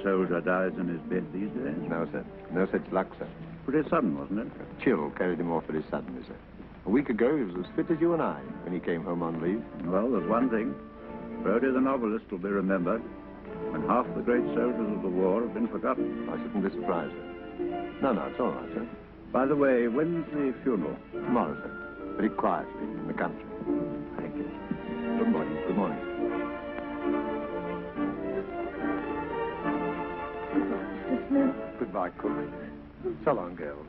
soldier dies in his bed these days? No, sir. No such luck, sir. Pretty sudden, wasn't it? A chill carried him off very suddenly, sir. A week ago, he was as fit as you and I when he came home on leave. Well, there's one thing. Brody the novelist will be remembered when half the great soldiers of the war have been forgotten. I shouldn't be surprised, sir. No, it's all right, sir. By the way, when's the funeral? Tomorrow, sir. Very quietly in the country. Thank you. Good morning. Good morning. Goodbye, Cook. So long, girls.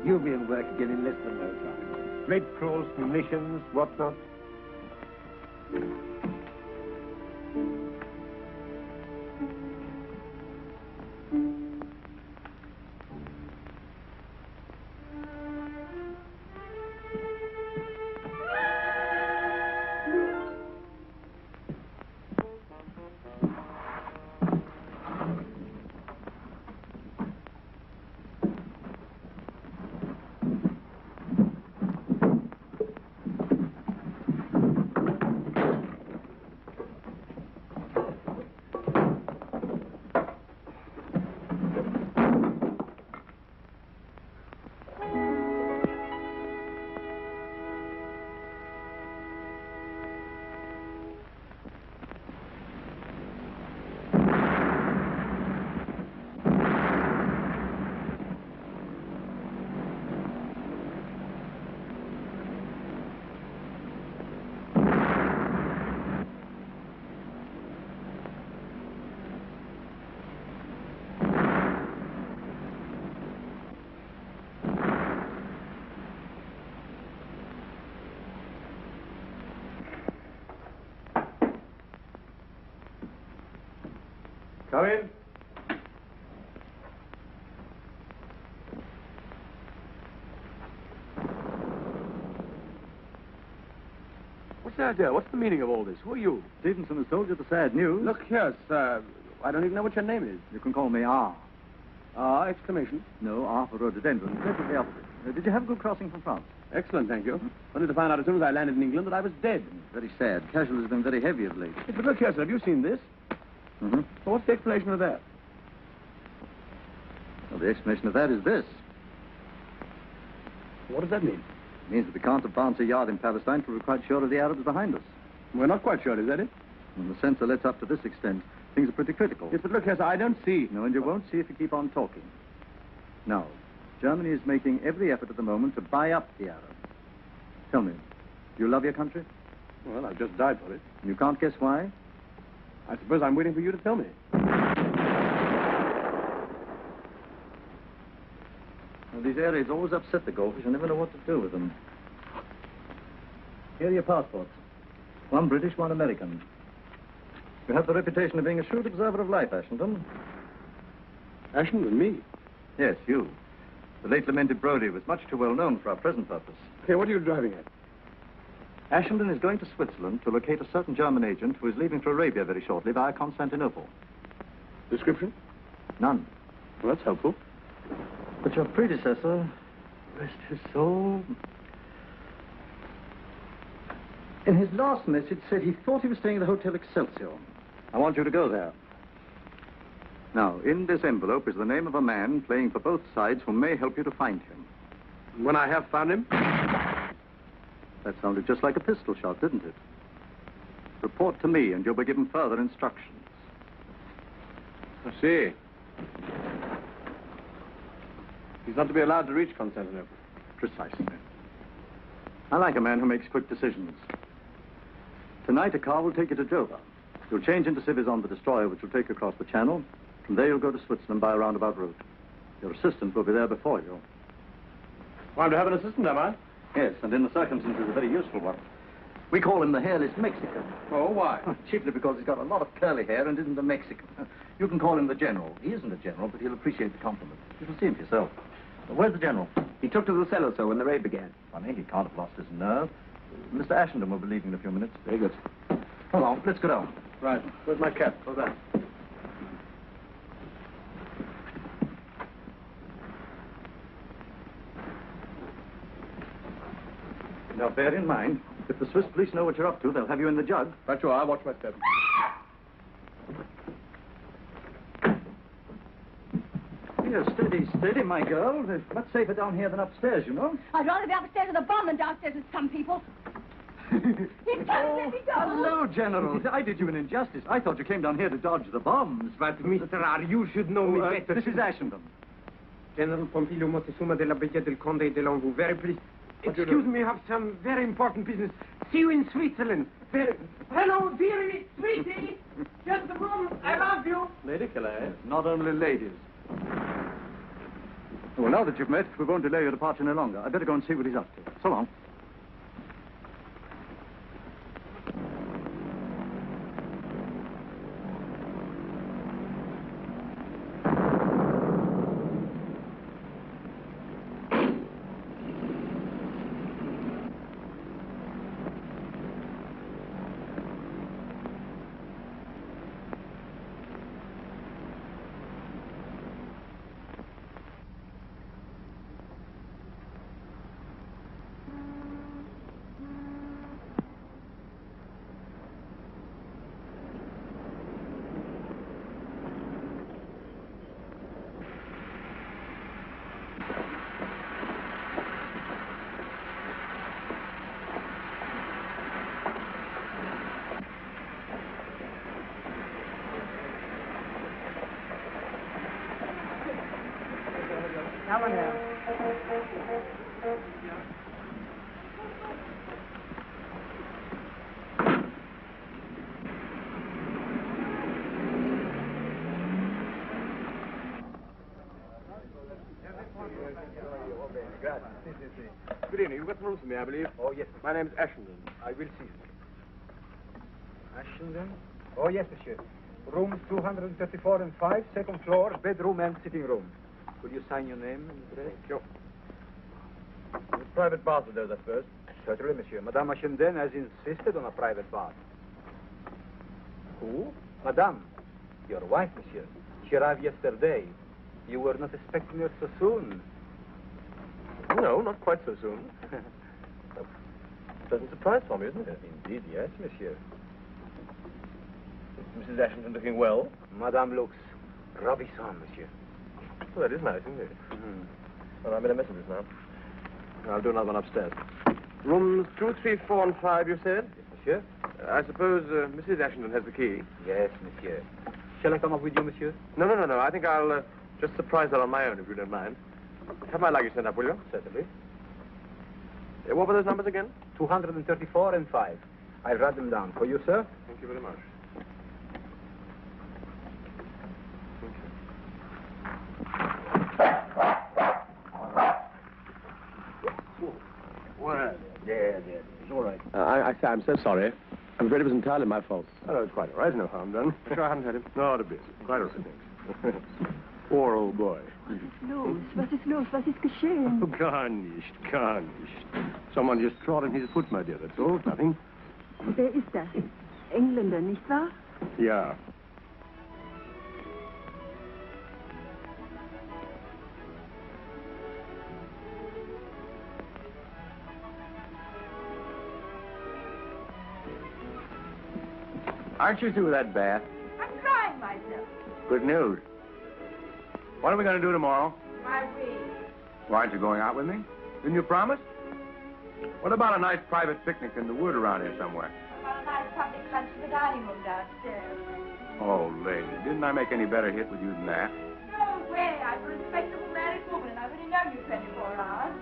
You'll be in work again in less than no time. Red Cross, munitions, whatnot. Come in. What's the idea? What's the meaning of all this? Who are you? Stevenson has told you the sad news. Look here, sir. I don't even know what your name is. You can call me R. R, exclamation. No, R for rhododendron. Perfectly opposite. Did you have a good crossing from France? Excellent, thank you. Only to find out as soon as I landed in England that I was dead. Very sad. Casualties have been very heavy of late. Yes, but look here, sir. Have you seen this? Mm-hmm. Well, what's the explanation of that? Well, the explanation of that is this. What does that mean? It means that we can't advance a yard in Palestine till we're quite sure of the Arabs behind us. We're not quite sure, is that it? When the censor lets up to this extent, things are pretty critical. Yes, but look here, sir, I don't see. No, and you won't see if you keep on talking. Now, Germany is making every effort at the moment to buy up the Arabs. Tell me, do you love your country? Well, I've just died for it. And you can't guess why? I suppose I'm waiting for you to tell me. Well, these air raids always upset the golfers. You never know what to do with them. Here are your passports. One British, one American. You have the reputation of being a shrewd observer of life, Ashington. Ashington, me? Yes, you. The late lamented Brodie was much too well known for our present purpose. Okay, what are you driving at? Ashington is going to Switzerland to locate a certain German agent who is leaving for Arabia very shortly via Constantinople. Description? None. Well, that's helpful. But your predecessor, rest his soul, in his last message said he thought he was staying at the Hotel Excelsior. I want you to go there. Now, in this envelope is the name of a man playing for both sides who may help you to find him. When I have found him? That sounded just like a pistol shot, didn't it? Report to me, and you'll be given further instructions. I see. He's not to be allowed to reach Constantinople. Precisely. I like a man who makes quick decisions. Tonight, a car will take you to Dover. You'll change into civvies on the destroyer, which will take you across the channel. From there, you'll go to Switzerland by a roundabout route. Your assistant will be there before you. Well, I'm to have an assistant, am I? Yes, and in the circumstances, a very useful one. We call him the hairless Mexican. Oh, why? Chiefly because he's got a lot of curly hair and isn't a Mexican. You can call him the General. He isn't a general, but he'll appreciate the compliment. You shall see him for yourself. Where's the General? He took to the cellar, sir, when the raid began. Funny, he can't have lost his nerve. Mr. Ashington will be leaving in a few minutes. Very good. Come on, let's go down. Right. Where's my cap? Go down. Now, bear in mind, if the Swiss police know what you're up to, they'll have you in the jug. Right you are. I'll watch my step. Here, steady, steady, my girl. It's much safer down here than upstairs, you know. I'd rather be upstairs with a bomb than downstairs with some people. He's trying to let me go. Hello, General. I did you an injustice. I thought you came down here to dodge the bombs. But, Mr. R., you should know me better. This is Ashenden. General Pompilio Montezuma de la Bella del Conde de Longu. Very pleased. Excuse me, I have some very important business. See you in Switzerland. Hello, dearie, sweetie. Just the room. I love you. Lady Calais. Not only ladies. Well, now that you've met, we won't delay your departure any longer. I'd better go and see what he's up to. So long. Good evening. You've got some rooms for me, I believe. Oh, yes. My name's Ashenden. I will see you. Ashenden? Oh, yes, monsieur. Rooms 234 and 5, second floor, bedroom and sitting room. Could you sign your name and address? Sure. The private bath will do that first. Certainly, monsieur. Madame Ashenden has insisted on a private bath. Who? Madame. Your wife, monsieur. She arrived yesterday. You were not expecting her so soon. No, not quite so soon. Pleasant surprise for me, isn't it? Indeed, yes, monsieur. Mrs. Ashenden looking well? Madame looks ravissant, monsieur. Well, that is nice, isn't it? Mm-hmm. Well, I made a mess of this now. I'll do another one upstairs. Rooms 2, 3, 4, and 5, you said? Yes, monsieur. I suppose Mrs. Ashenden has the key. Yes, monsieur. Shall I come up with you, monsieur? No. I think I'll just surprise her on my own, if you don't mind. Have my luggage sent up, will you? Certainly. What were those numbers again? 234 and 5. I'll write them down. For you, sir? Thank you very much. Well, yeah, it's all right. I'm so sorry. I'm afraid it was entirely my fault. Oh, it's quite all right. No harm done. Sure, I haven't had him. Not a bit. Quite all right, thanks. Poor old boy. Was ist los? Was ist geschehen? Oh, gar nicht. Someone just trod on his foot, my dear. That's all. Nothing. Wer ist das? Engländer, nicht wahr? Ja. Aren't you through with that bath? I'm trying myself. Good news. What are we going to do tomorrow? My ring. Why aren't you going out with me? Didn't you promise? What about a nice private picnic in the wood around here somewhere? About a nice public lunch in the dining room downstairs. Oh, lady, didn't I make any better hit with you than that? No way. I'm a respectable married woman, and I've only known you 24 hours.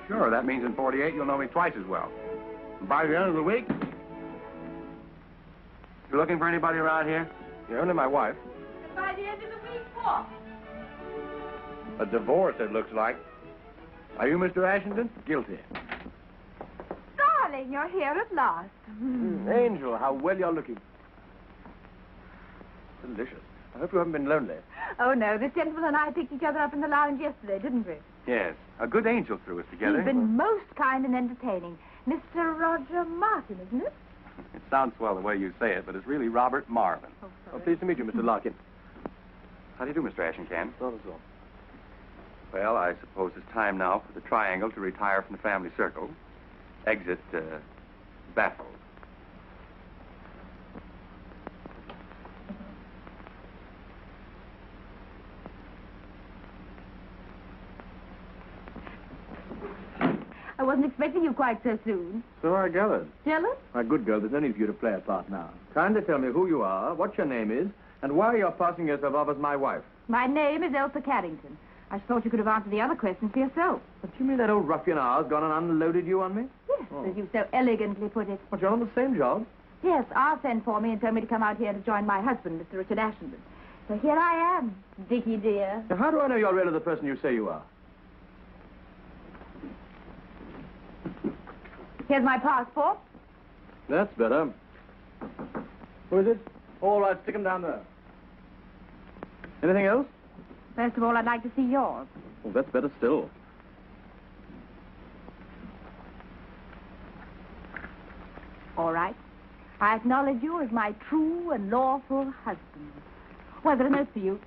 Sure, that means in 48 you'll know me twice as well. And by the end of the week, you looking for anybody around here? Yeah, only my wife. And by the end of the week, what? A divorce, it looks like. Are you Mr. Ashenden? Guilty. Darling, you're here at last. Angel, how well you're looking. Delicious. I hope you haven't been lonely. Oh, no. This gentleman and I picked each other up in the lounge yesterday, didn't we? Yes, a good angel threw us together. He's been most kind and entertaining. Mr. Roger Martin, isn't it? It sounds swell the way you say it, but it's really Robert Marvin. Oh, Oh, sorry. pleased to meet you, Mr. Larkin. How do you do, Mr. Ashencan? Not at all. Well, I suppose it's time now for the triangle to retire from the family circle. Exit, baffled. wasn't expecting you quite so soon. So I gathered. Jealous? My good girl, there's no need for you to play a part now. Kindly tell me who you are, what your name is, and why you're passing yourself off as my wife. My name is Elsa Carrington. I thought you could have answered the other questions for yourself. But you mean that old ruffian R's gone and unloaded you on me? Yes, as you so elegantly put it. But you're on the same job. Yes, R sent for me and told me to come out here to join my husband, Mr. Richard Ashenden. So here I am, Dickie dear. Now, how do I know you're really the person you say you are? Here's my passport. That's better. Who is it? All right, stick him down there. Anything else? First of all, I'd like to see yours. Oh, that's better still. All right. I acknowledge you as my true and lawful husband. Well, I've got a note for you.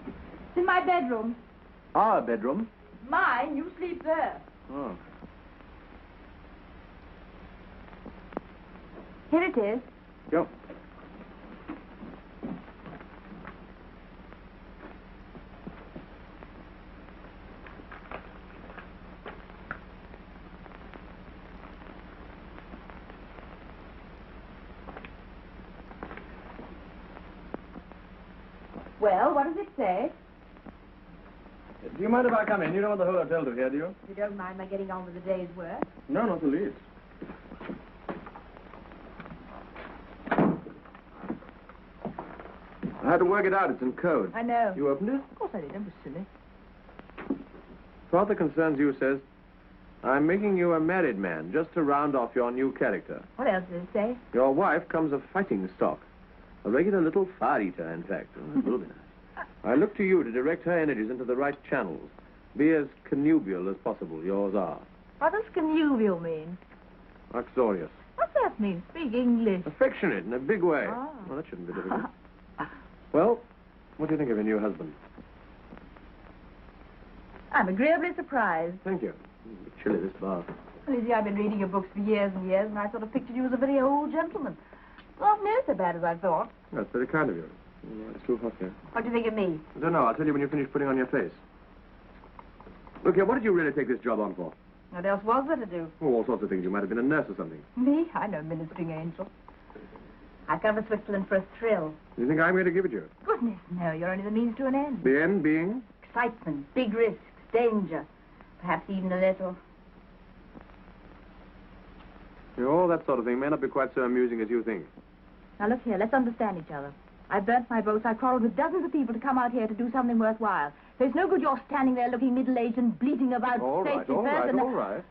It's in my bedroom. Our bedroom? Mine, you sleep there. Oh. Here it is. Go. Well, what does it say? Do you mind if I come in? You don't want the whole hotel to hear, do you? If you don't mind my getting on with the day's work. No, not the least. I had to work it out. It's in code. I know. You opened it? Of course I did. Don't be silly. Father concerns you says, I'm making you a married man just to round off your new character. What else does it say? Your wife comes of fighting stock. A regular little fire-eater, in fact. It will be nice. I look to you to direct her energies into the right channels. Be as connubial as possible. Yours are. What does connubial mean? Uxorious. What's that mean? Speak English. Affectionate in a big way. Ah. Well, that shouldn't be difficult. Well, what do you think of your new husband? I'm agreeably surprised. Thank you. A bit chilly, this bath. Well, you see, I've been reading your books for years and years, and I sort of pictured you as a very old gentleman. Not near so bad as I thought. That's very kind of you. It's too hot here. What do you think of me? I don't know. I'll tell you when you finish putting on your face. Look here, what did you really take this job on for? What else was there to do? Oh, all sorts of things. You might have been a nurse or something. Me? I'm no ministering angel. I've come to Switzerland for a thrill. You think I'm going to give it you? Goodness, no. You're only the means to an end. The end being? Excitement, big risks, danger. Perhaps even a little. All that sort of thing may not be quite so amusing as you think. Now, look here. Let's understand each other. I've burnt my boats. I've quarreled with dozens of people to come out here to do something worthwhile. So it's no good you're standing there looking middle-aged and bleating about All right, safety all first right, and... all right.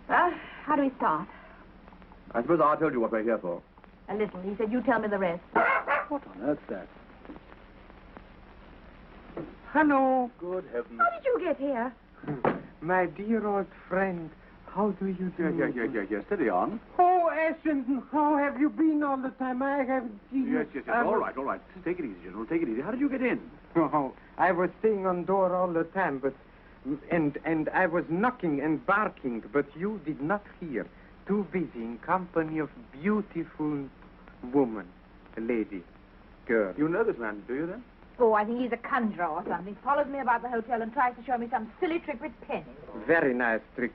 Well, how do we start? I suppose I told you what we're here for. A little. He said you tell me the rest. What on earth's that? Hello, Good heavens. How did you get here? my dear old friend. How do you do? Yeah. Steady on. Oh, Ashenden, how have you been all the time? I haven't seen you. Yes. All right. Take it easy, General. Take it easy. How did you get in? Oh, I was staying on door all the time, but... And I was knocking and barking, but you did not hear. Too busy in company of beautiful woman, lady, girl. You know this man, do you then? Oh, I think he's a conjurer or something. Follows me about the hotel and tries to show me some silly trick with pennies. Very nice trick.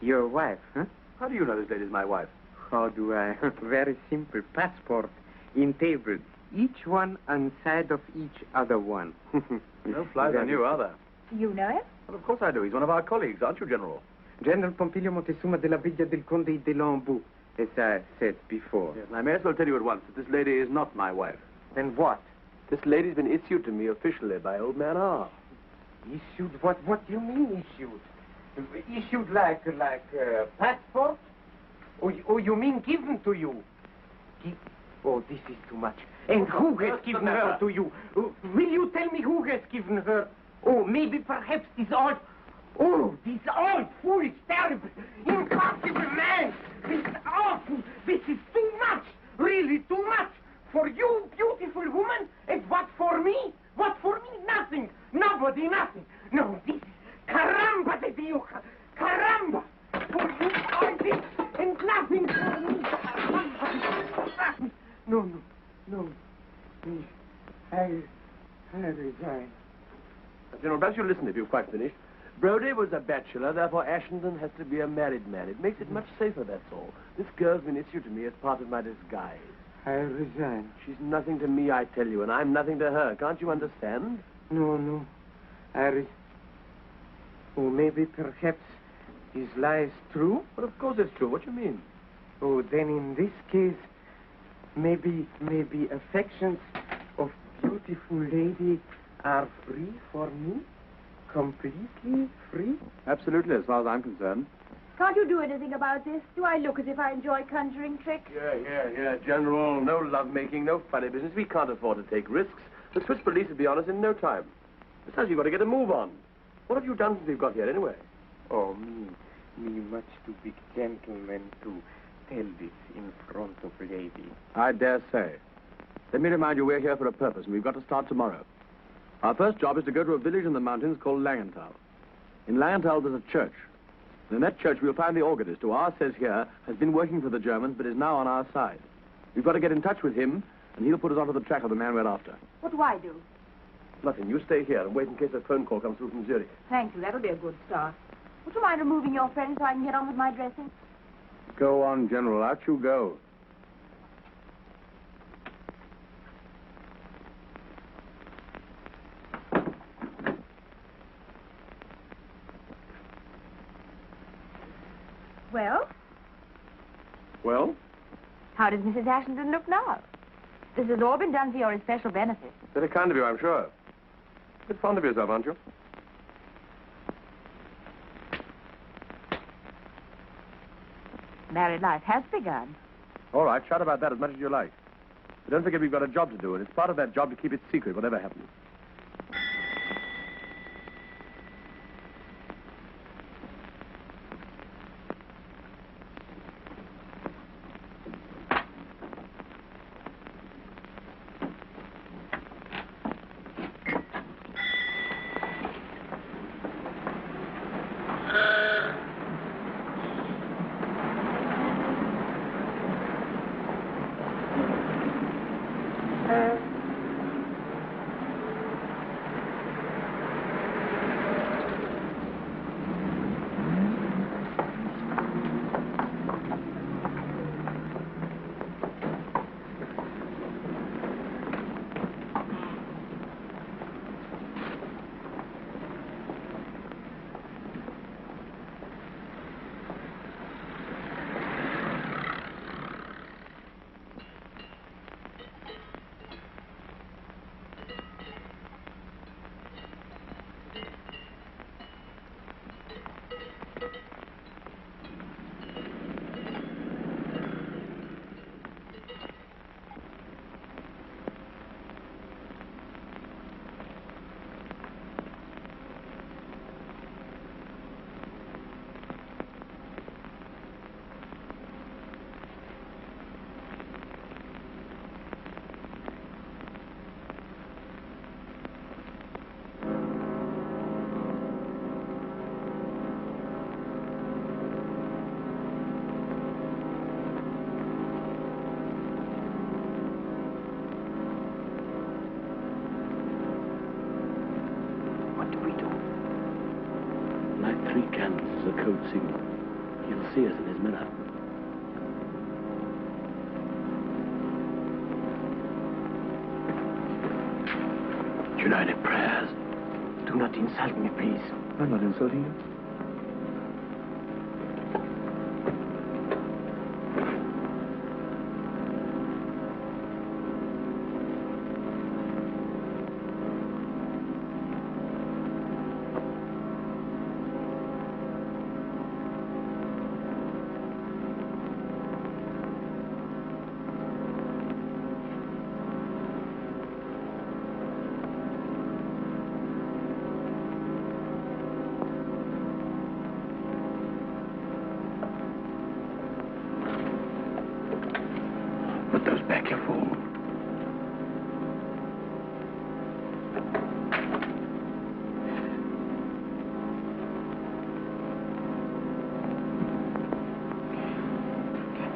Your wife, huh? How do you know this lady's my wife? How do I? Very simple. Passport in table. Each one on side of each other one. No flies on you, are there? You know him? Well, of course I do. He's one of our colleagues, aren't you, General? General Pompilio Montezuma de la Villa del Conde de Lambeau, as I said before. Yes, and I may as well tell you at once that this lady is not my wife. Then what? This lady's been issued to me officially by old man R. Issued? What do you mean issued? Issued like passport? Or you mean given to you? Oh, this is too much. And who has given her to you? Will you tell me who has given her? Oh, maybe perhaps this old foolish, terrible, impossible man. This awful, this is too much, really too much. For you, beautiful woman, and what for me? What for me? Nothing. Nobody, nothing. No, this is caramba de Dios, caramba. For you, all this, and nothing for me. No. Please, I resign. General, perhaps you'll listen if you've quite finished. Brodie was a bachelor, therefore Ashenden has to be a married man. It makes it much safer, that's all. This girl's been issued to me as part of my disguise. I resign. She's nothing to me, I tell you, and I'm nothing to her. Can't you understand? No. Oh, maybe, perhaps, his lie is true? Well, of course it's true. What do you mean? Oh, then in this case, maybe affections of beautiful lady are free for me? Completely free? Absolutely, as far as I'm concerned. Can't you do anything about this? Do I look as if I enjoy conjuring tricks? Yeah, General. No lovemaking, no funny business. We can't afford to take risks. The Swiss police would be on us in no time. Besides, you've got to get a move on. What have you done since we've got here, anyway? Oh, me much too big gentleman to tell this in front of lady. I dare say. Let me remind you, we're here for a purpose, and we've got to start tomorrow. Our first job is to go to a village in the mountains called Langenthal. In Langenthal, there's a church. And in that church, we'll find the organist, who ours says here has been working for the Germans, but is now on our side. We've got to get in touch with him, and he'll put us onto the track of the man we're after. What do I do? Nothing. You stay here and wait in case a phone call comes through from Zurich. Thank you. That'll be a good start. Would you mind removing your friend so I can get on with my dressing? Go on, General. Out you go. Well? Well? How does Mrs. Ashenden look now? This has all been done for your especial benefit. Very kind of you, I'm sure. A bit fond of yourself, aren't you? Married life has begun. All right, shout about that as much as you like. But don't forget we've got a job to do, and it's part of that job to keep it secret, whatever happens. Code signal. He'll see us in his mirror. United prayers. Do not insult me, please. I'm not insulting you. Put those back, you fool.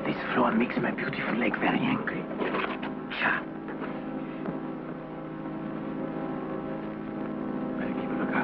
This floor makes my beautiful leg very angry. Cha. Better keep a lookout.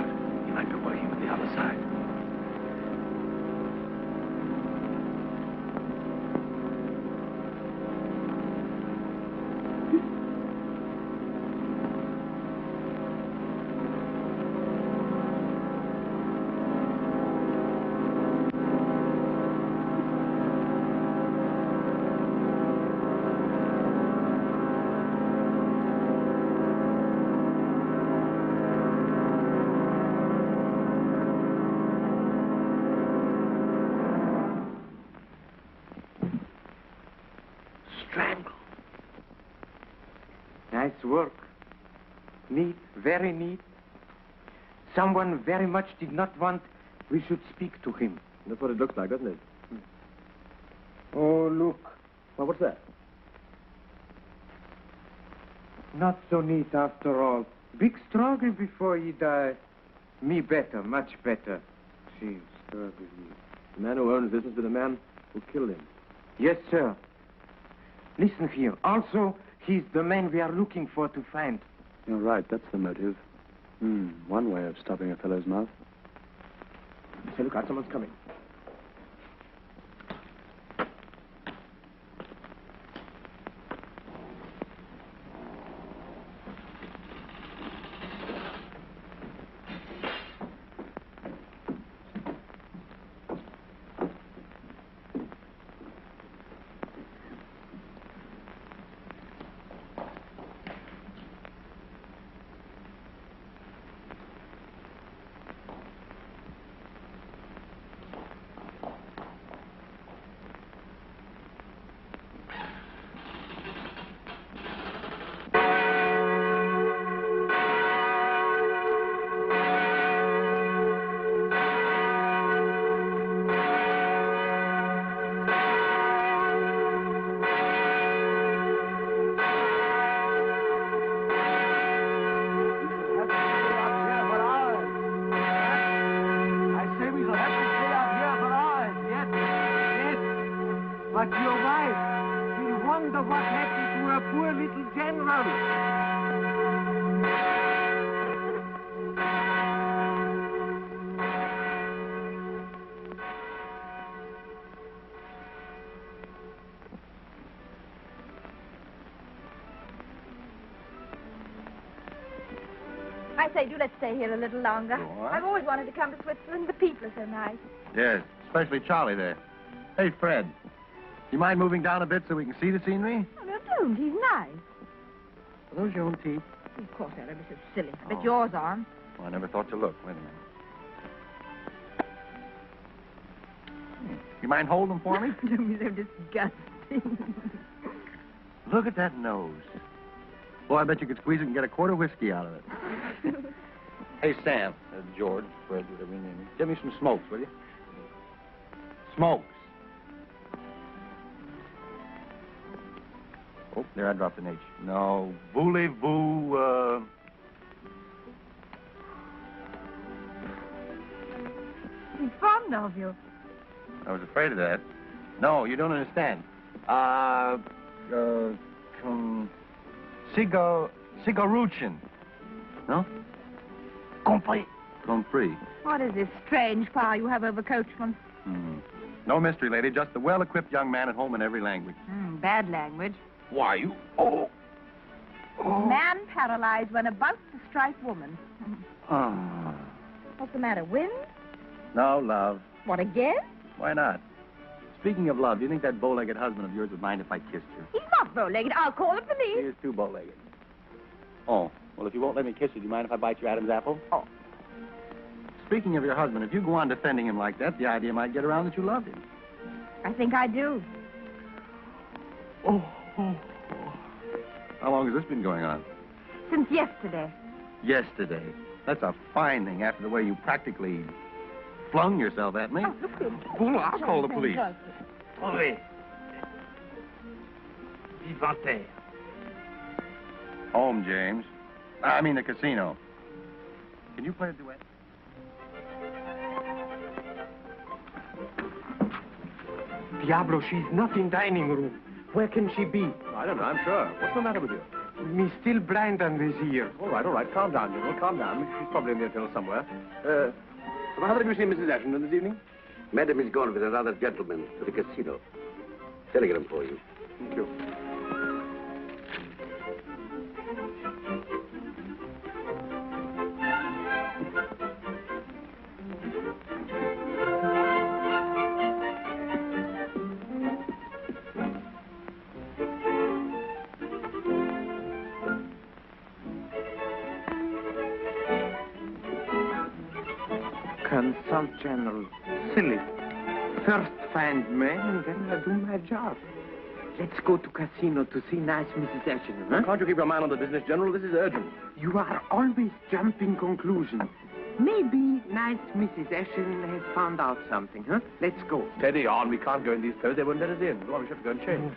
Nice work. Neat, very neat. Someone very much did not want we should speak to him. That's what it looks like, doesn't it? Oh, look. Well, what's that? Not so neat after all. Big struggle before he died. Me better, much better. She struggled. The man who owns this is the man who killed him. Yes, sir. Listen here. Also, he's the man we are looking for to find. You're right, that's the motive. One way of stopping a fellow's mouth. Say, look out, someone's coming. But your wife, she'll wonder what happened to her poor little general. I say, do let's stay here a little longer. I've always wanted to come to Switzerland. The people are so nice. Yes, especially Charlie there. Hey, Fred, you mind moving down a bit so we can see the scenery? Oh, no, don't. He's nice. Are those your own teeth? Of course, they're ever so silly. I bet yours aren't. Well, I never thought to look. Wait a minute. You mind holding them for me? Don't be so disgusting. Look at that nose. Boy, I bet you could squeeze it and get a quart of whiskey out of it. Hey, Sam, George, Fred, whatever your name is. Give me some smokes, will you? Smokes. Oh, there, I dropped an H. No, voulez-vous, He's fond of you. I was afraid of that. No, you don't understand. Cigaruchin. No? Compris. Compris. What is this strange power you have over coachmen? No mystery, lady. Just a well-equipped young man at home in every language. Bad language. Why, you... Oh. Man paralyzed when about to strike woman. Ah. What's the matter, wind? No, love. What, again? Why not? Speaking of love, do you think that bow-legged husband of yours would mind if I kissed her? He's not bow-legged. I'll call the He police. is too bow-legged. Oh, well, if you won't let me kiss you, do you mind if I bite your Adam's apple? Oh. Speaking of your husband, if you go on defending him like that, the idea might get around that you loved him. I think I do. Oh. How long has this been going on? Since yesterday. Yesterday. That's a fine thing after the way you practically flung yourself at me. Oh, look here. Well, I'll call the police. André. Vivanter. Home, James. I mean the casino. Can you play a duet? Diablo, she's not in dining room. Where can she be? I don't know, I'm sure. What's the matter with you? Me still blind on this ear. All right. Calm down, General. Calm down. She's probably in the hotel somewhere. Have you seen Mrs. Ashton this evening? Madam is gone with another gentleman to the casino. Telegram for you. Thank you. Consult General. Silly. First find man, and then I do my job. Let's go to casino to see nice Mrs. Ashton, huh? Can't you keep your mind on the business, General? This is urgent. You are always jumping conclusions. Maybe nice Mrs. Ashton has found out something, huh? Let's go. Steady on. We can't go in these clothes. They won't let us in. Well, we should have to go and change.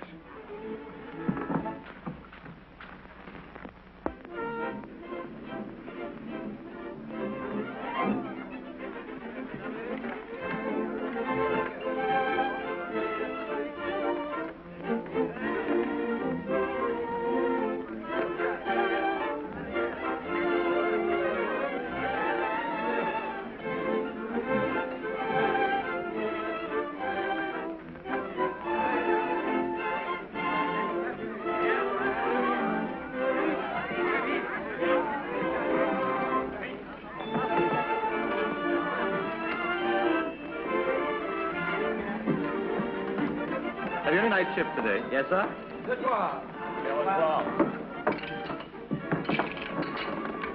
Have you any night shift today? Yes, sir. This one.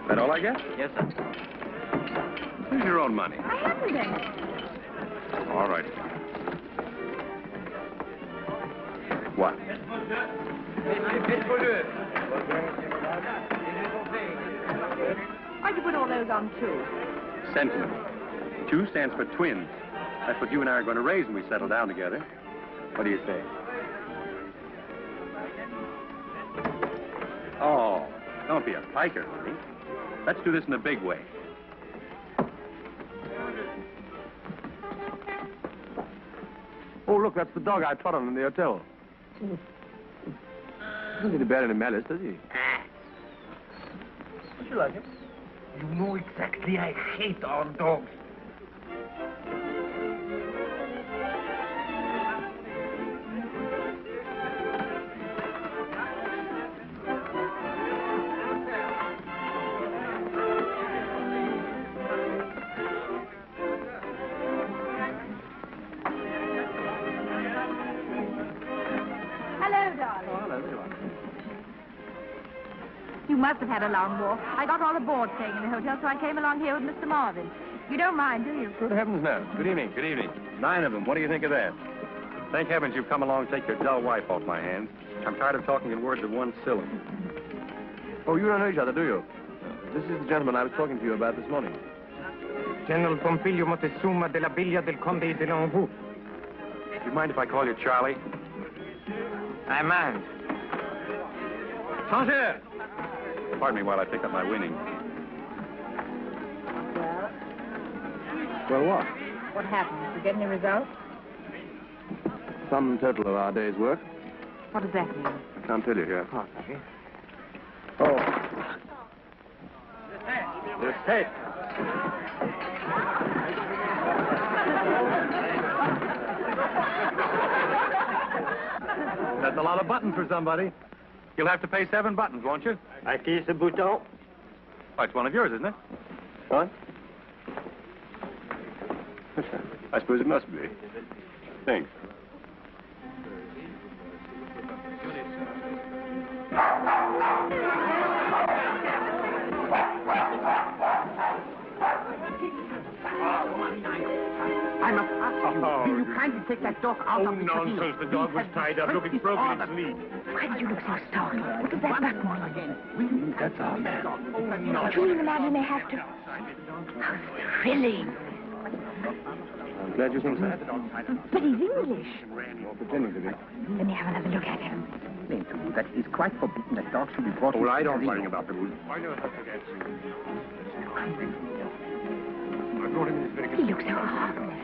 That all I get? Yes, sir. Here's your own money. I haven't any. All right. What? Why'd you put all those on two? Sentiment. 2 stands for twins. That's what you and I are going to raise when we settle down together. What do you say? Oh, don't be a piker, honey. Let's do this in a big way. Oh, look, that's the dog I trot on in the hotel. Doesn't seem to bear any malice, does he? Don't you like him? You know exactly I hate our dogs. You must have had a long walk. I got all aboard staying in the hotel, so I came along here with Mr. Marvin. You don't mind, do you? Good heavens, no. Good evening. Good evening. 9 of them. What do you think of that? Thank heavens you've come along to take your dull wife off my hands. I'm tired of talking in words of one syllable. Oh, you don't know each other, do you? This is the gentleman I was talking to you about this morning. General Pompilio Montezuma della Biglia del Conde de Lanvaux. Do you mind if I call you Charlie? I mind. Sanchez! Pardon me while I pick up my winnings. Well, what? What happened? Did you get any results? Sum total of our day's work. What does that mean? I can't tell you here. Oh, okay. Oh. This head. That's a lot of buttons for somebody. You'll have to pay 7 buttons, won't you? À qui ce bouton? Oh, it's one of yours, isn't it? What? I suppose it must be. Thanks. I must ask you, will you kindly take that dog out of the nonsense. casino? The dog was tied up. Look, it's broken its lead. Why did you look so startled? Look at that button again. That's our man. Don't you mean imagine they have to? How thrilling. I'm glad you think so. But he's English. You're pretending to be. Let me have another look at him. Explain to you that it is quite forbidden that dogs should be brought Well, I into don't the worry casino. about the rules. I know how to get He looks so harmless.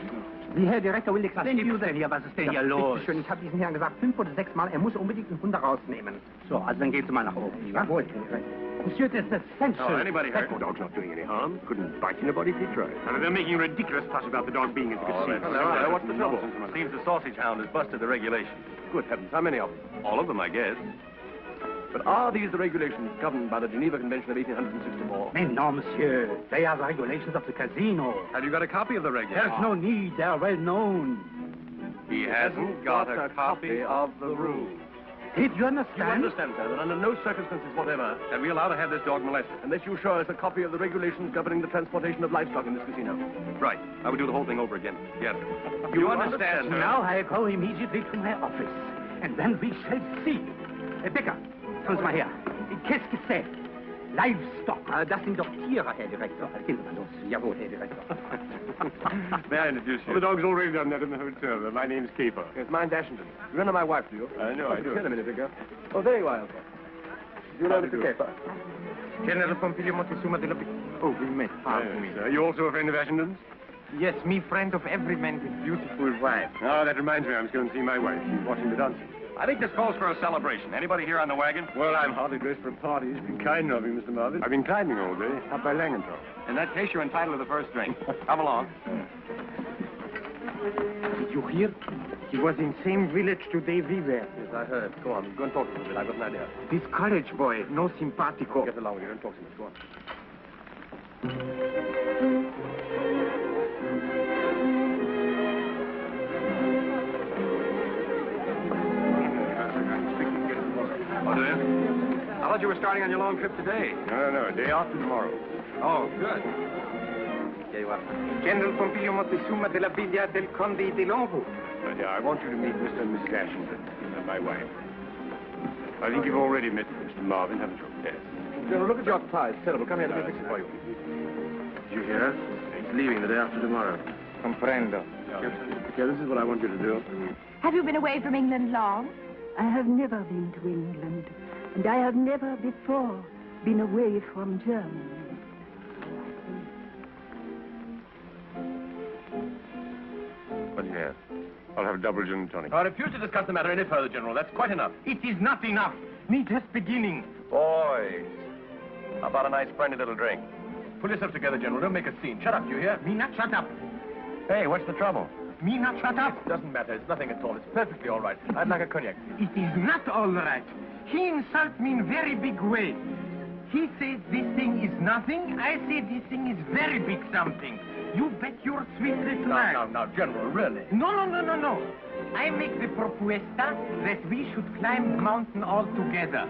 Die Herr Direktor will explain to you that. hier? Was ist denn hier Ja, los? bitte schön, ich habe diesen Herrn gesagt, 5 oder 6 Mal, er muss unbedingt den Hund rausnehmen. So, also dann geht's mal nach oben. Ja? Jawohl, Herr Direktor. Monsieur, it is essential. Oh, anybody hurt? The dog's not doing any harm. Couldn't bite anybody if he tried. And they're making a ridiculous fuss about the dog being in the casino. What's the trouble? Seems the sausage hound has busted the regulations. Good heavens, how many of them? All of them, I guess. But are these the regulations governed by the Geneva Convention of 1864? Mais non, monsieur. They are the regulations of the casino. Have you got a copy of the regulations? There's no need. They are well known. He hasn't got a copy of the rules. Did you You understand? understand, sir, that under no circumstances whatever, Are we allowed to have this dog molested? unless you show us a copy of the regulations governing the transportation of livestock in this casino. Right. I would do the whole thing over again. Yes. You understand, sir? Now I go immediately to my office. And then we shall see. Becker, kommen Sie mal her. Qu'est-ce que c'est? Livestock. Das sind doch Tiere, Herr Direktor. Gehen Sie mal los. Jawohl, Herr Direktor. May I introduce you? Well, the dog's already done that in the hotel. My name's Caper. Yes, mine's Ashington. You know my wife, do you? I know, I do. Said a minute ago. Oh, there you are, Alfred. Do you know Mr. Caper? General Pompilio Montezuma de la... Oh, we met. Pardon me. Are you also a friend of Ashington's? Yes, me friend of every man with beautiful wife. Oh, that reminds me, I must go and see my wife. She's watching the dancing. I think this calls for a celebration. Anybody here on the wagon? Well, I'm hardly dressed for a party. It's been kind of you, Mr. Marvin. I've been climbing all day, up by Langenthal. In that case, you're entitled to the first drink. Come along. Did you hear? He was in same village today we were. Yes, I heard. Go on. Go and talk to him a bit. I've got an idea. This college boy, no simpatico. Get along with you. Don't talk so much. Go on. Oh, do you? I thought you were starting on your long trip today. No, day after tomorrow. Oh, good. Here you are. General Pompilio Montezuma de la Villa del Conde de Longo. Yeah, I want you to meet Mr. and Mrs. Ashington and my wife. I think you've already met Mr. Marvin, haven't you? Yes. General, look at your tie. It's terrible. Come here. Let me fix it for you. Did you hear? He's leaving the day after tomorrow. Comprendo. Okay, this is what I want you to do. Have you been away from England long? I have never been to England, and I have never before been away from Germany. What do you have? I'll have a double gin and tonic. I refuse to discuss the matter any further, General. That's quite enough. It is not enough. Me just beginning. Boys, how about a nice friendly little drink? Pull yourself together, General. Don't make a scene. Shut up, you hear? Me not shut up. Hey, what's the trouble? Me not shut up. It doesn't matter. It's nothing at all. It's perfectly all right. I'd like a cognac. It is not all right. He insult me in very big way. He says this thing is nothing. I say this thing is very big something. You bet your sweet little life. Now, General, really? No. I make the propuesta that we should climb the mountain all together.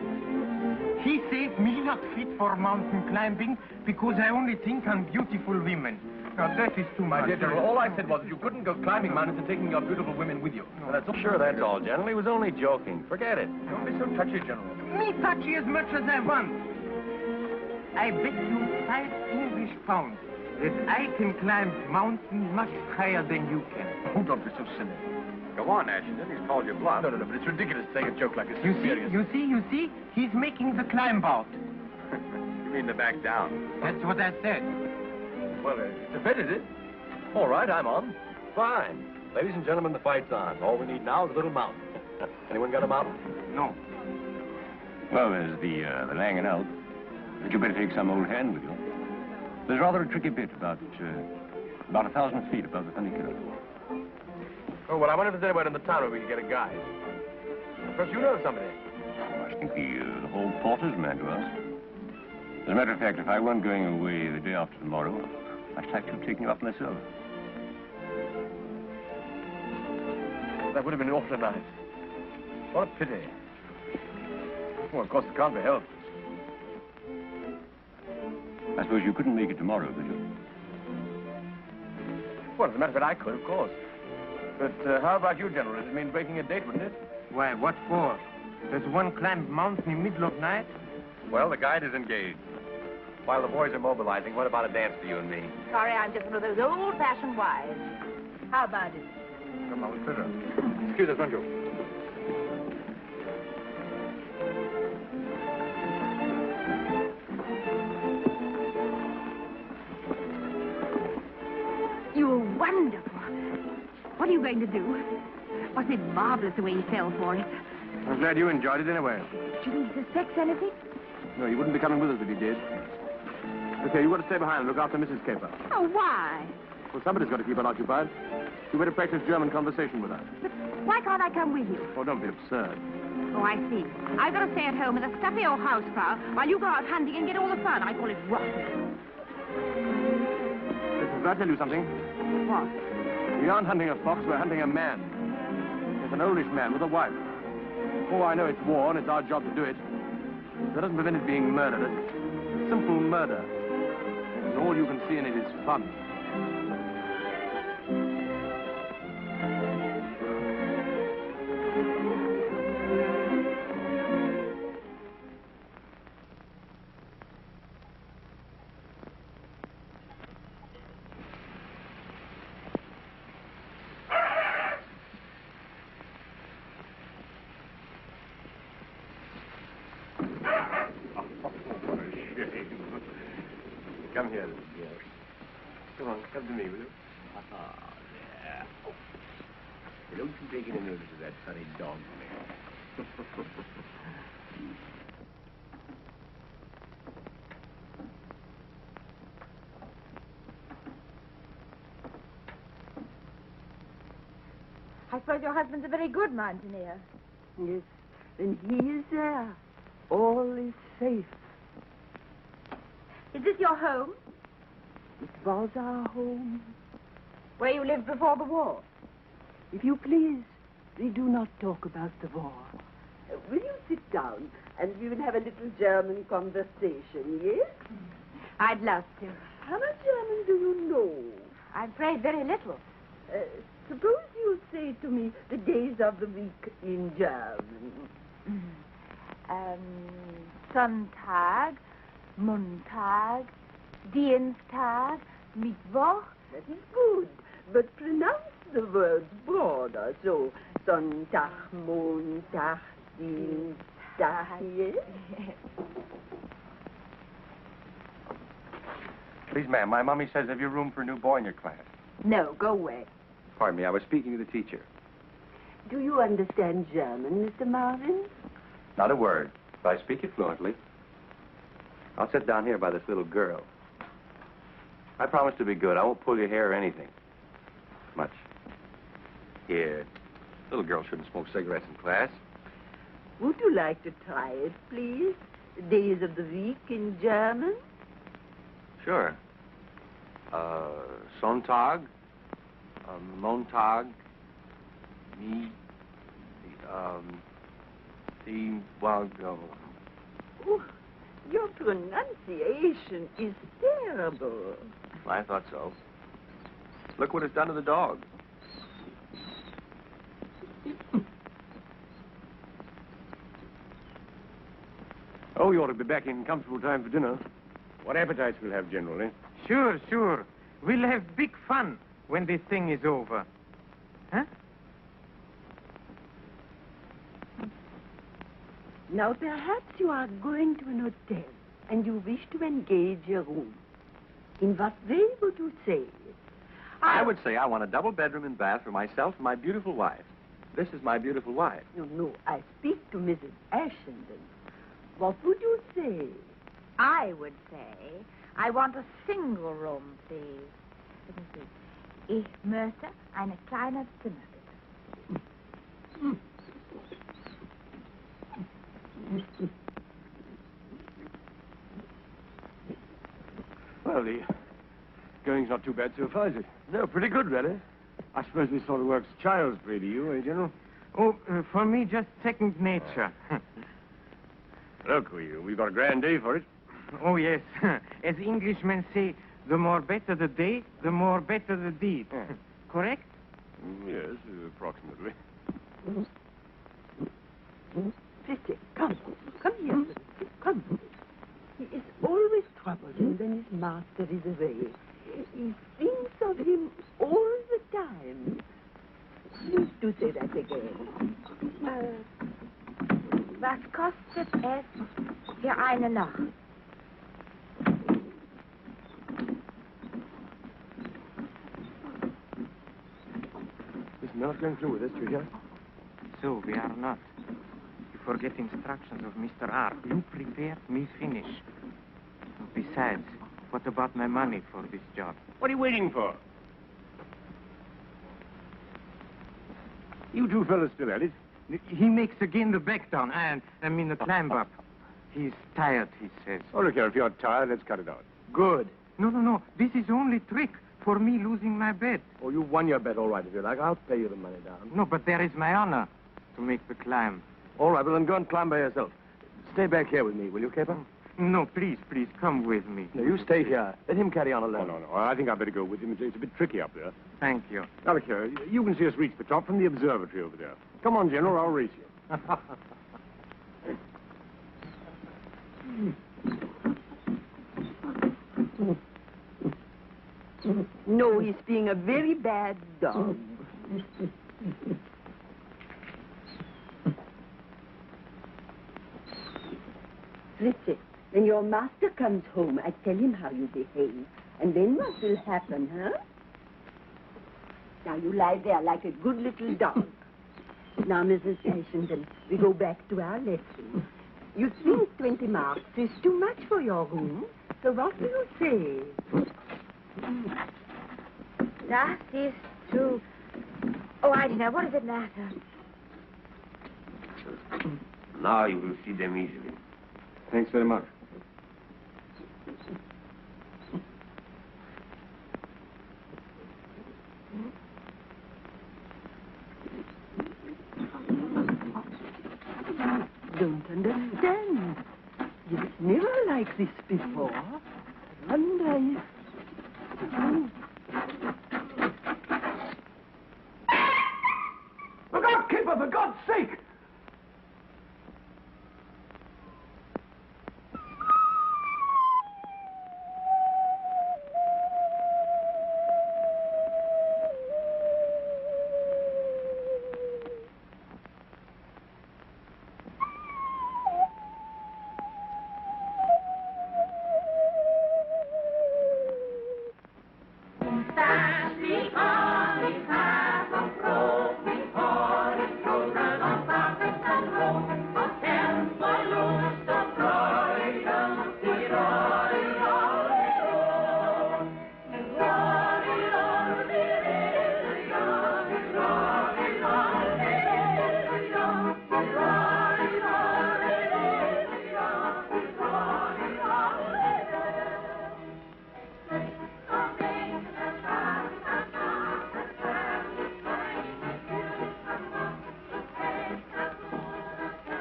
He says me not fit for mountain climbing because I only think on beautiful women. Now, that is too much. My dear General, all I said was that you couldn't go climbing mountains and taking your beautiful women with you. No, that's all. Sure, that's all, General. He was only joking. Forget it. Don't be so touchy, General. Me touchy as much as I want. I bet you 5 English pounds that I can climb mountains much higher than you can. Oh, don't be so silly. Go on, Ashington. He's called you bluff. No, but it's ridiculous saying a joke like this. You see? He's making the climb out. You mean to back down? That's what I said. Well, it's a bet, is it? All right, I'm on. Fine. Ladies and gentlemen, the fight's on. All we need now is a little mountain. Anyone got a mountain? No. Well, there's the Langen Alp. But you better take some old hand with you. There's rather a tricky bit about 1,000 feet above the funicular. Oh, well, I wonder if there's anywhere in the town where we can get a guide. Perhaps you know somebody. Oh, I think the hall porter's man to ask. As a matter of fact, if I weren't going away the day after tomorrow, I should have to have taken you up myself. That would have been awfully nice. What a pity. Well, of course, it can't be helped. I suppose you couldn't make it tomorrow, could you? Well, as a matter of fact, I could, of course. But how about you, General? It'd mean breaking a date, wouldn't it? Why, what for? Does one climb mountain in the middle of night? Well, the guide is engaged. While the boys are mobilizing, what about a dance for you and me? Sorry, I'm just one of those old-fashioned wives. How about it? Come on, sit down. Excuse us, won't you? You were wonderful. What are you going to do? Wasn't it marvelous the way you fell for it? I'm glad you enjoyed it anyway. Didn't he suspect anything? No, you wouldn't be coming with us if you did. Okay, you got to stay behind and look after Mrs. Caper. Oh, why? Well, somebody's got to keep her occupied. You better practice German conversation with her. But why can't I come with you? Oh, don't be absurd. Oh, I see. I've got to stay at home with a stuffy old housefrau while you go out hunting and get all the fun. I call it rot. Listen, can I tell you something? What? We aren't hunting a fox, we're hunting a man. It's an oldish man with a wife. Oh, I know it's war and it's our job to do it. That doesn't prevent it being murder. It's simple murder. And all you can see in it is fun. Come here, little girl. Come on, come to me, will you? Ah, there. Don't you take any notice of that funny dog of mine. I suppose your husband's a very good mountaineer. Yes, and he is there. All is safe. Is this your home? It was our home. Where you lived before the war? If you please, we do not talk about the war. Will you sit down and we will have a little German conversation, yes? I'd love to. How much German do you know? I'm afraid very little. Suppose you say to me the days of the week in German. Sonntag, Montag, Dienstag, Mittwoch. That is good. But pronounce the words broader. So, Sonntag, Montag, Dienstag, yes? Please, ma'am, my mommy says have you room for a new boy in your class? No, go away. Pardon me, I was speaking to the teacher. Do you understand German, Mr. Marvin? Not a word, but I speak it fluently. I'll sit down here by this little girl. I promise to be good. I won't pull your hair or anything. Much. Here. Little girl shouldn't smoke cigarettes in class. Would you like to try it, please? The days of the week in German? Sure. Sonntag, Montag, Oh, your pronunciation is terrible. I thought so. Look what it's done to the dog. Oh, you ought to be back in comfortable time for dinner. What appetites we'll have, General, eh? Sure, sure. We'll have big fun when this thing is over. Huh? Now, perhaps you are going to an hotel and you wish to engage a room. In what way would you say it? I would say I want a double bedroom and bath for myself and my beautiful wife. This is my beautiful wife. No, I speak to Mrs. Ashenden. What would you say? I would say, I want a single room, please. Let me see. Ich möchte eine kleine Zimmer, bitte. Well, the going's not too bad so far, is it? No, pretty good, really. I suppose this sort of work's child's play to you, eh, General? Oh, for me, just second nature. Look, we've got a grand day for it. Oh, yes. As Englishmen say, the more better the day, the more better the deed. Correct? Yes, approximately. Pretty, come here. Come. He is always troubled when his master is away. He thinks of him all the time. Please do say that again. Was kostet es für eine Nacht? Listen, we're not going through with this, Tricia. So, we are not. You forget instructions of Mr. R. You prepare, me finish. Besides, what about my money for this job? What are you waiting for? You two fellas still at it? He makes again the back down, I mean the climb up. He's tired, he says. Oh, look here, if you're tired, let's cut it out. Good. No. This is only trick for me losing my bet. Oh, you won your bet, all right, if you like. I'll pay you the money down. No, but there is my honor to make the climb. All right, well, then go and climb by yourself. Stay back here with me, will you, Caper? No, please, come with me. No, you stay here. Let him carry on alone. No. I think I'd better go with him. It's a bit tricky up there. Thank you. Now, look here. You can see us reach the top from the observatory over there. Come on, General. I'll race you. No, he's being a very bad dog. Fritzi, When your master comes home, I tell him how you behave. And then what will happen, huh? Now you lie there like a good little dog. Now, Mrs. Ashenden, we go back to our lesson. You think 20 marks is too much for your room, so what do you say? That is too... Oh, I don't know. What does it matter? Now you will see them easily. Thanks very much. Don't understand. It's never like this before. I wonder if... Look out, keeper, for God's sake!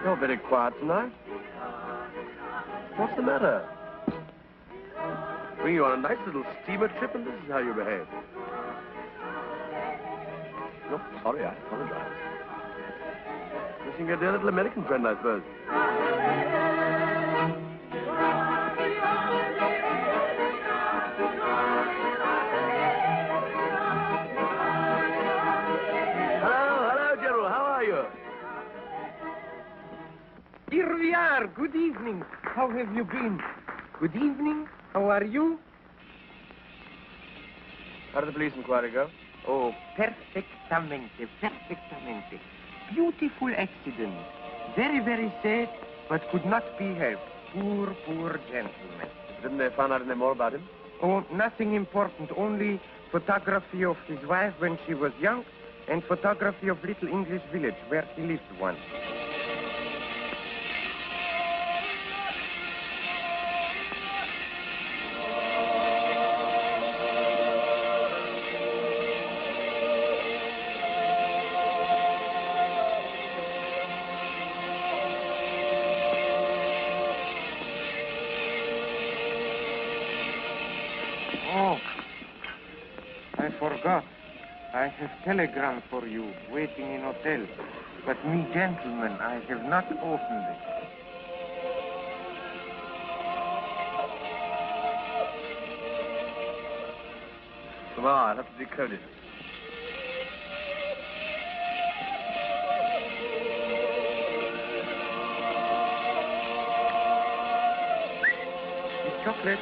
You're very quiet tonight. What's the matter? Bring you on a nice little steamer trip, and this is how you behave. No, sorry, I apologize. Missing your dear little American friend, I suppose. Hello, General. How are you? Here we are. Good evening. How have you been? Good evening. How are you? How did the police inquiry go? Oh, perfectamente, perfectamente. Beautiful accident. Very, very sad, but could not be helped. Poor, poor gentleman. Didn't they find out any more about him? Oh, nothing important. Only photography of his wife when she was young and photography of little English village where he lived once. Oh, I forgot. I have telegram for you waiting in hotel. But me, gentlemen, I have not opened it. Tomorrow, I'll have to decode it. It's chocolate.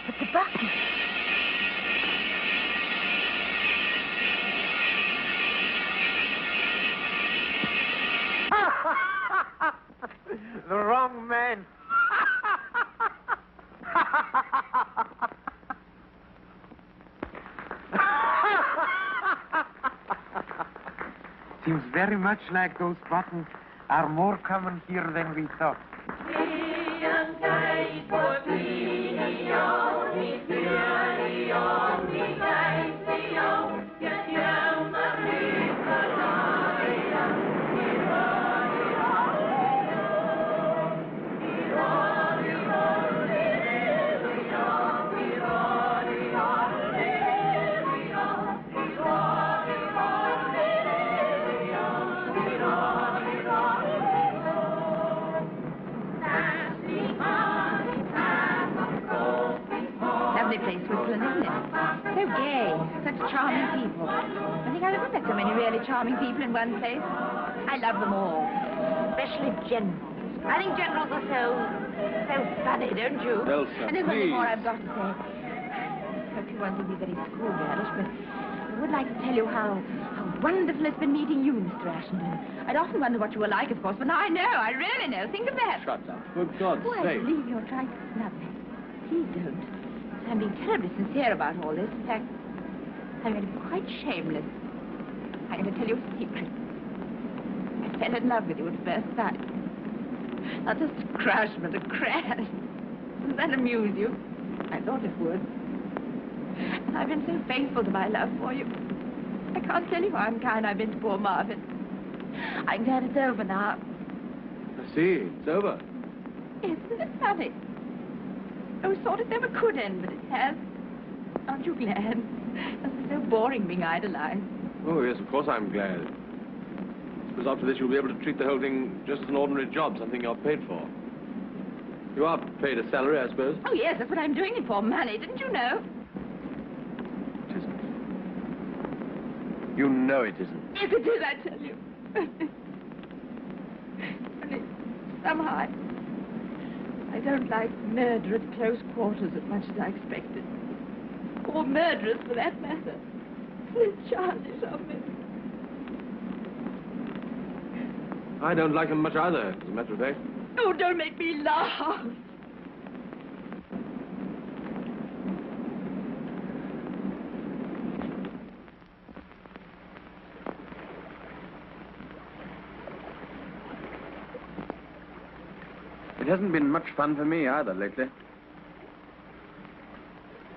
But the button. The wrong man. Seems very much like those buttons are more common here than we thought. Lovely place, Switzerland, isn't it? So gay, such charming people. I think I've never met so many really charming people in one place. I love them all, especially generals. I think generals are so funny, don't you? Elsa, and there's one thing please. more I've got to say. I hope you won't think me very schoolgirlish, but I would like to tell you how wonderful it's been meeting you, Mr. Ashenden. I'd often wondered what you were like, of course, but now I know. I really know. Think of that. Shut up. For God's Oh, I sake. believe you're trying to snub me. Please don't. I'm being terribly sincere about all this. In fact, I'm going to be quite shameless. I'm going to tell you a secret. I fell in love with you at first sight. Not just a crush, but a crash. Does that amuse you? I thought it would. I've been so faithful to my love for you. I can't tell you how unkind I've been to poor Marvin. I'm glad it's over now. I see. It's over. Isn't it funny? I always thought it never could end, but it has. Aren't you glad? It's so boring being idolized. Oh, yes, of course I'm glad. Because after this, you'll be able to treat the whole thing just as an ordinary job, something you're paid for. You are paid a salary, I suppose? Oh, yes, that's what I'm doing it for, money. Didn't you know? It isn't. You know it isn't. Yes, it is, I tell you. Only somehow I don't like murder at close quarters as much as I expected. Or murderers, for that matter. It's childish of me. I don't like him much either, as a matter of fact. Oh, don't make me laugh. It hasn't been much fun for me either lately.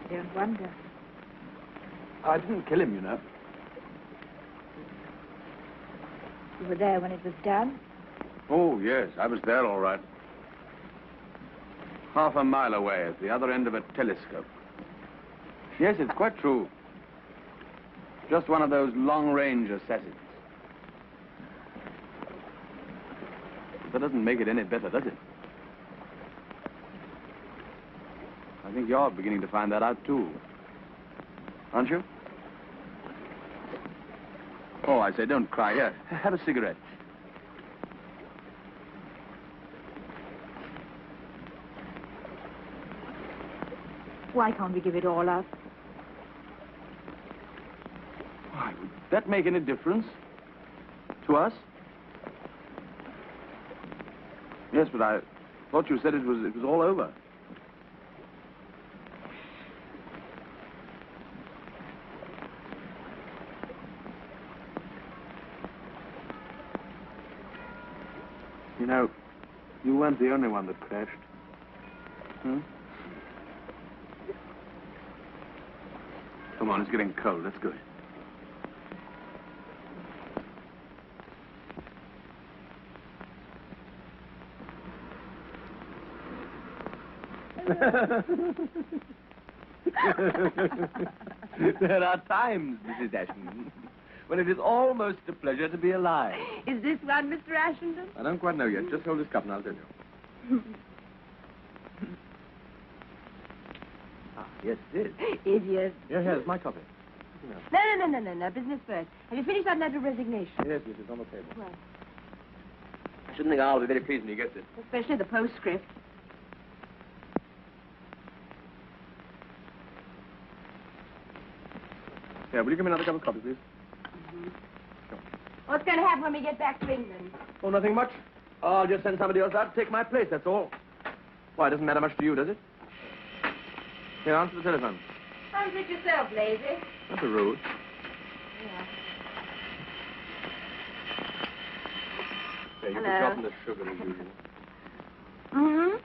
I don't wonder. I didn't kill him, you know. You were there when it was done? Oh, yes, I was there all right. Half a mile away at the other end of a telescope. Yes, it's quite true. Just one of those long-range assassins. That doesn't make it any better, does it? I think you're beginning to find that out, too. Aren't you? Oh, I say, don't cry. Here, have a cigarette. Why can't we give it all up? Why, would that make any difference? To us? Yes, but I thought you said it was all over. You know, you weren't the only one that crashed. Hmm? Come on, it's getting cold. Let's go. There are times, Mrs. Ashton, when it is almost a pleasure to be alive. Is this one, Mr. Ashenden? I don't quite know yet. Just hold this cup and I'll tell you. Yes, it is. Idiot. Here, here's my copy. No. Business first. Have you finished that letter of resignation? Yes, this is on the table. Well, I shouldn't think I'll be very pleased when he gets it. especially the postscript. Here, will you give me another cup of coffee, please? What's going to happen when we get back to England? Oh, nothing much. I'll just send somebody else out to take my place, that's all. Why, it doesn't matter much to you, does it? Here, answer the telephone. Answer it yourself, lazy. That's a rude. Yeah. Hey, you Hello. can drop the sugar as usual. Mm-hmm.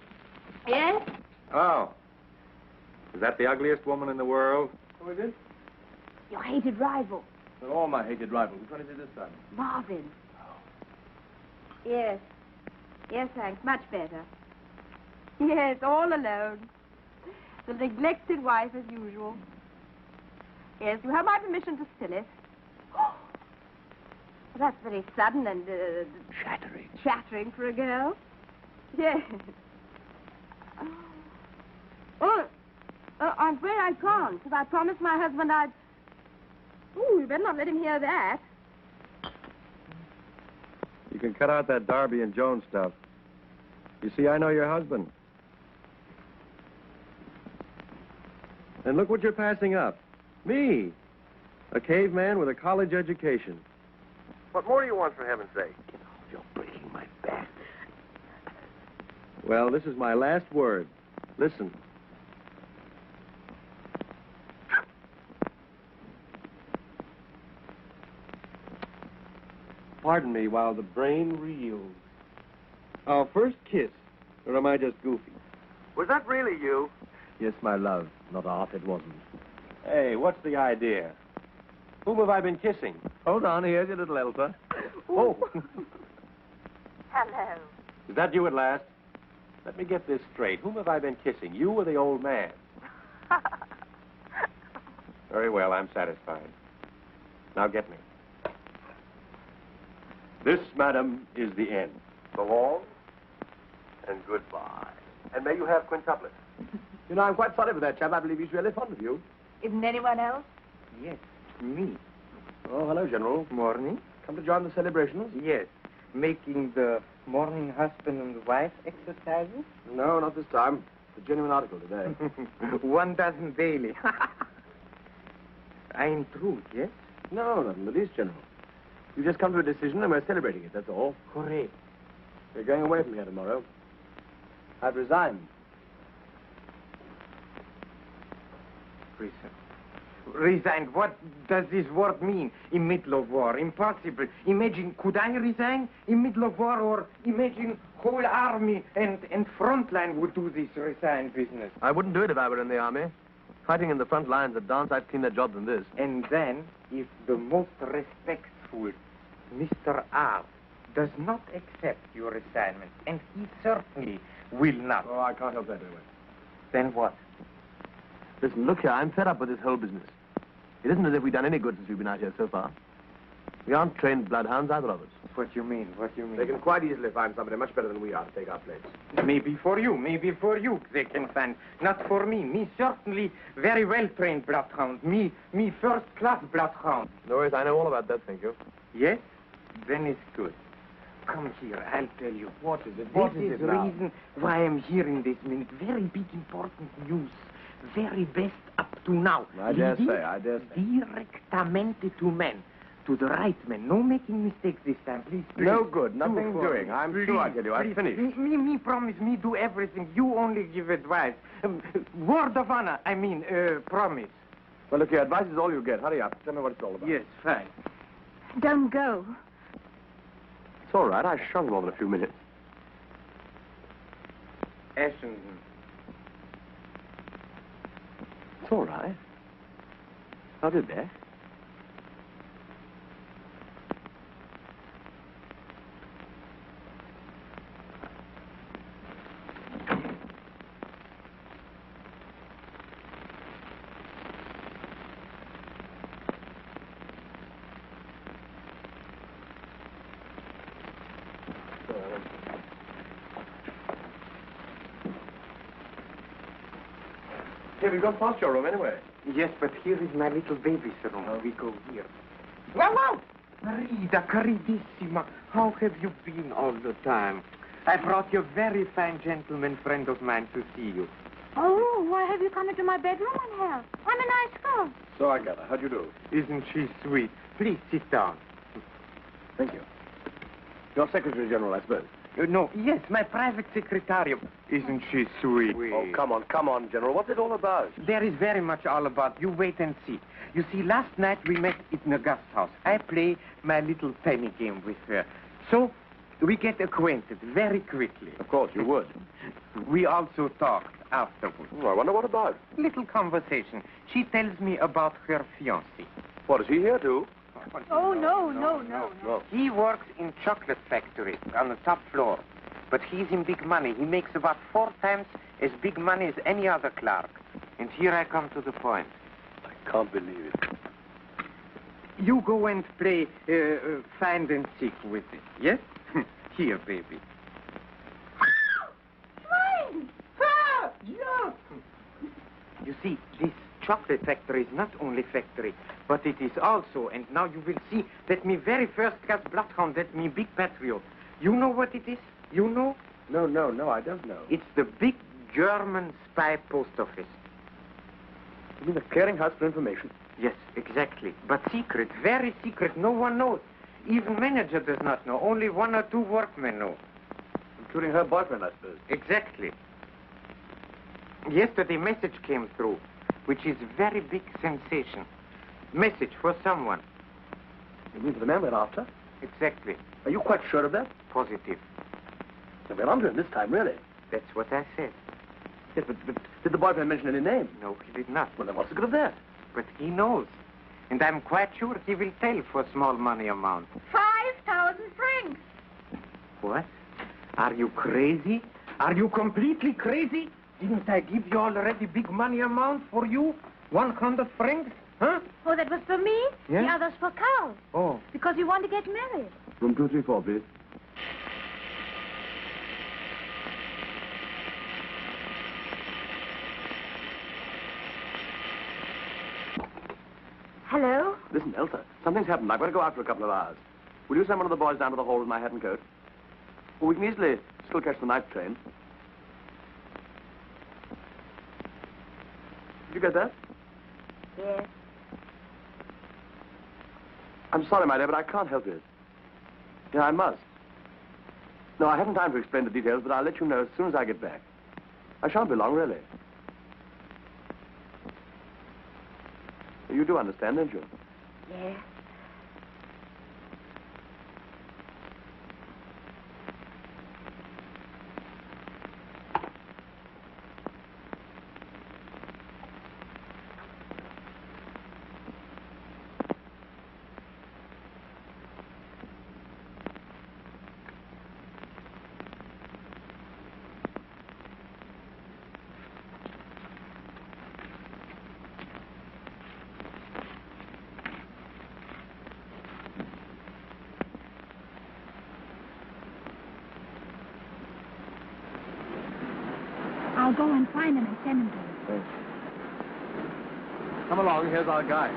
Yes? Oh. Is that the ugliest woman in the world? Who is it? Your hated rival, They're all my hated rivals. Which one is it this time? Marvin. Yes. Yes, thanks. Much better. Yes, all alone. The neglected wife as usual. Yes, you have my permission to spill it. That's very sudden and... Chattering. Chattering for a girl. Yes. Oh, I'm afraid I can't. Because I promised my husband I'd... Ooh, you better not let him hear that. You can cut out that Darby and Jones stuff. You see, I know your husband. And look what you're passing up. Me. A caveman with a college education. What more do you want, for heaven's sake? You're breaking my back. Well, this is my last word. Listen. Pardon me while the brain reels. Our first kiss, or am I just goofy? Was that really you? Yes, my love. Not off, it wasn't. Hey, what's the idea? Whom have I been kissing? Hold on, here's your little Elsa. Oh. Hello. Is that you at last? Let me get this straight. Whom have I been kissing? You or the old man? Very well, I'm satisfied. Now get me. This, madam, is the end. So long and goodbye. And may you have quintuplets. You know, I'm quite sorry for that chap. I believe he's really fond of you. Isn't anyone else? Yes, me. Oh, hello, General. Morning. Come to join the celebrations? Yes. Making the morning husband and wife exercises? No, not this time. It's a genuine article today. 1 dozen daily. I intrude, yes? No, not in the least, General. You just come to a decision and we're celebrating it, that's all. Correct. We're going away from here tomorrow. I've resigned. Resigned. What does this word mean? In middle of war? Impossible. Imagine, could I resign in middle of war, or imagine whole army and front line would do this resign business? I wouldn't do it if I were in the army. Fighting in the front lines at dance, I'd cleaner job than this. And then, if the most respectful Mr. R does not accept your assignment, and he certainly will not. Oh, I can't help that anyway. Then what? Listen, look here, I'm fed up with this whole business. It isn't as if we've done any good since we've been out here so far. We aren't trained bloodhounds, either of us. What do you mean? What do you mean? They can quite easily find somebody much better than we are to take our place. Maybe for you they can find. Not for me. Me certainly very well-trained bloodhound. Me first-class bloodhound. No worries, I know all about that, thank you. Yes? Then it's good. Come here, I'll tell you. What is it? This is the reason why I'm here in this minute. Very big, important news. Very best up to now. I dare Leading say. Directamente to men. To the right man. No making mistakes this time, please. No good. Nothing Do doing. I'm sure, I tell you. I've finished. Me promise. Me do everything. You only give advice. Word of honor. I mean, promise. Well, look here. Advice is all you get. Hurry up. Tell me what it's all about. Yes, fine. Don't go. It's all right. I shall more than a few minutes. Essendon. It's all right. I'll be back. Hey, we've gone past your room anyway. Yes, but here is my little baby's room. We go here. Wow! Marida, caridissima, how have you been all the time? I brought you a very fine gentleman friend of mine to see you. Oh, why have you come into my bedroom, Angel? I'm a nice girl. So I gather. How'd you do? Isn't she sweet? Please sit down. Thank you. Your Secretary General, I suppose. No, yes, my private secretary. Isn't she sweet? Oh, come on, General. What's it all about? There is very much all about. You wait and see. You see, last night we met in the guest house. I play my little penny game with her. So, We get acquainted very quickly. Of course, you would. We also talked afterwards. Oh, I wonder what about. Little conversation. She tells me about her fiancé. What, is he here too? Oh, no. He works in chocolate factory on the top floor. But he's in big money. He makes about 4 times as big money as any other clerk. And here I come to the point. I can't believe it. You go and play find and seek with it, yes? Here, baby. Swine! Ah! Yeah! You see, this chocolate factory is not only factory, but it is also, and now you will see, that me very first class bloodhound, that me big patriot. You know what it is? You know? No, I don't know. It's the big German spy post office. You mean the clearinghouse for information? Yes, exactly. But secret, very secret. No one knows. Even manager does not know. Only 1 or 2 workmen know. Including her boyfriend, I suppose. Exactly. Yesterday, message came through, which is very big sensation. Message for someone. You mean for the man we're after? Exactly. Are you quite sure of that? Positive. So we're onto him this time, really. That's what I said. Yes, but did the boyfriend mention any name? No, he did not. Well, then what's the good of that? But he knows. And I'm quite sure he will tell for small money amount. 5,000 francs. What? Are you crazy? Are you completely crazy? Didn't I give you already big money amount for you? 100 francs? Huh? Oh, that was for me? Yeah? The other's for Carl. Oh. Because you want to get married. Room 234, please. Hello? Listen, Elsa, something's happened. I've got to go out for a couple of hours. Will you send one of the boys down to the hall with my hat and coat? Well, we can easily still catch the night train. Did you get that? Yes. I'm sorry, my dear, but I can't help it. Yeah, I must. No, I haven't time to explain the details, but I'll let you know as soon as I get back. I shan't be long, really. You do understand, don't you? Yes. I'll go and find him and send him to you. Thanks. Come along, here's our guide.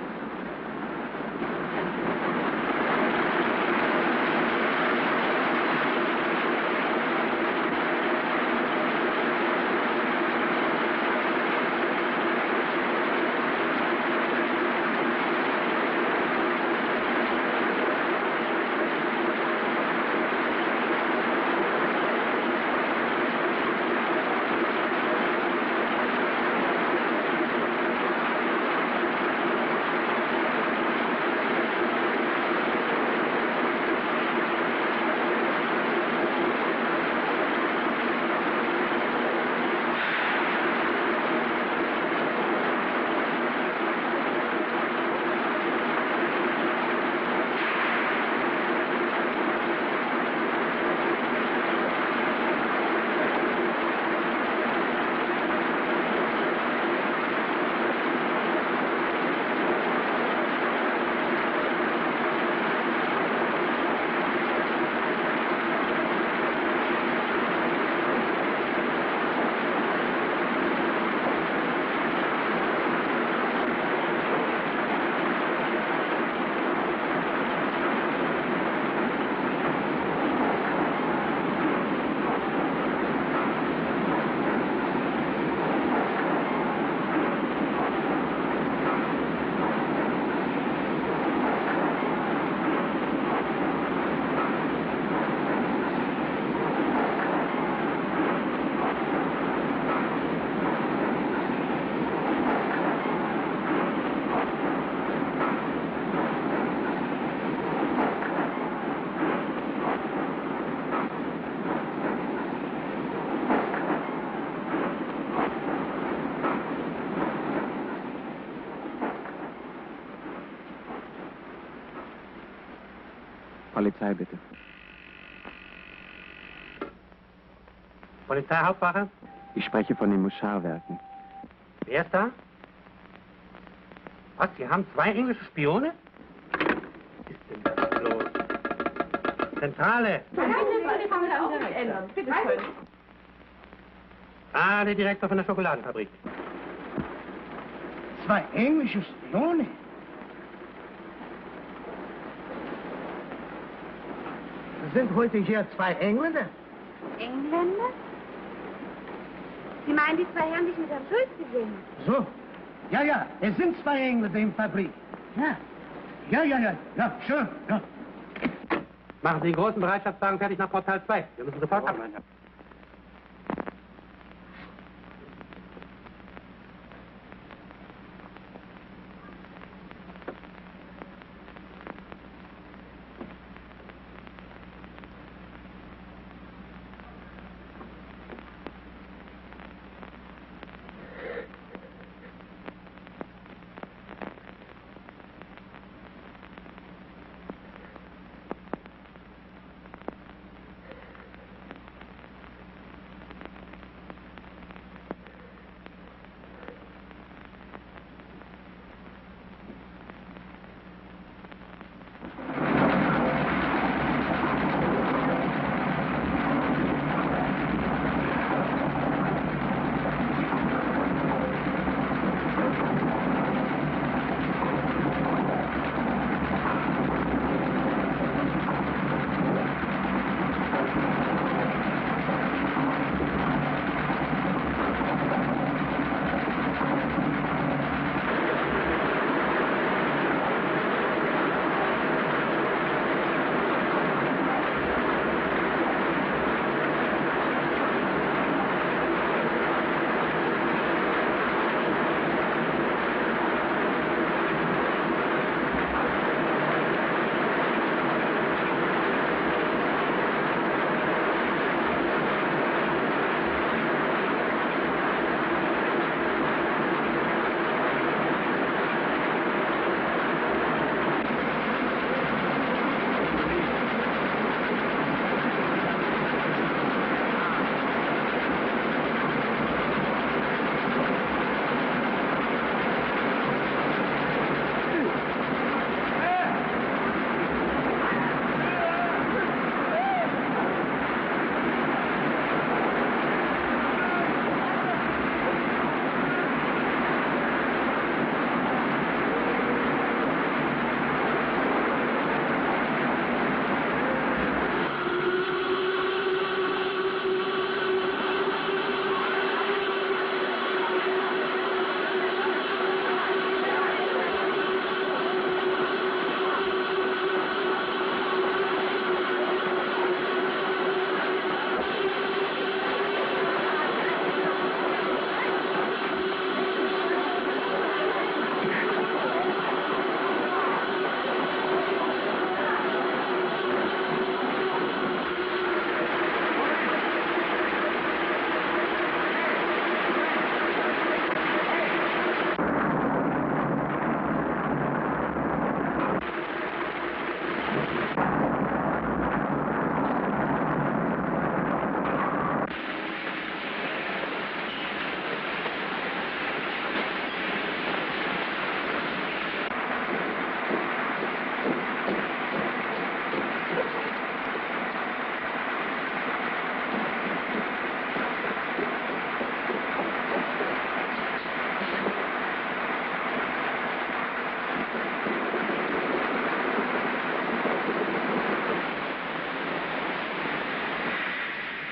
Polizei, bitte. Polizeihauptwache? Ich spreche von den Muscharwerken. Wer ist da? Was, Sie haben 2 englische Spione? Was ist denn das bloß? Zentrale! Ah, der Direktor von der Schokoladenfabrik. 2 englische Spione? Sind heute hier 2 Engländer? Engländer? Sie meinen die 2 Herren, die ich mit Herrn Schulz gesehen habe? So. Ja, es sind 2 Engländer in der Fabrik. Ja, schön, ja. Machen Sie den großen Bereitschaftswagen fertig nach Portal 2. Wir müssen sofort ab.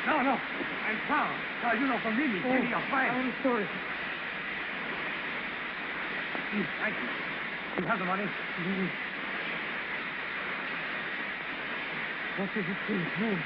No, I'm found. No, you know, from me, Jimmy, you're fine. I'm sorry. Please, thank you. You have the money? What does it mean?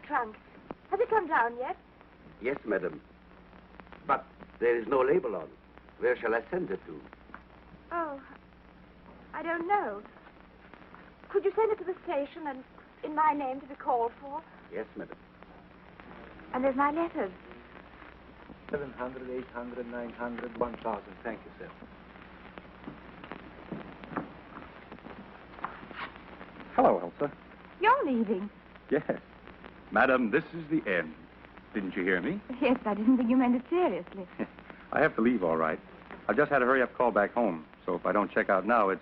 Trunk. Has it come down yet? Yes, madam. But there is no label on. Where shall I send it to? Oh, I don't know. Could you send it to the station and in my name to be called for? Yes, madam. And there's my letters. 700, 800, 900, 1,000. Thank you, sir. Hello, Elsa. You're leaving. Yes. Madam, this is the end. Didn't you hear me? Yes, I didn't think you meant it seriously. I have to leave, all right. I've just had a hurry-up call back home, so if I don't check out now, it's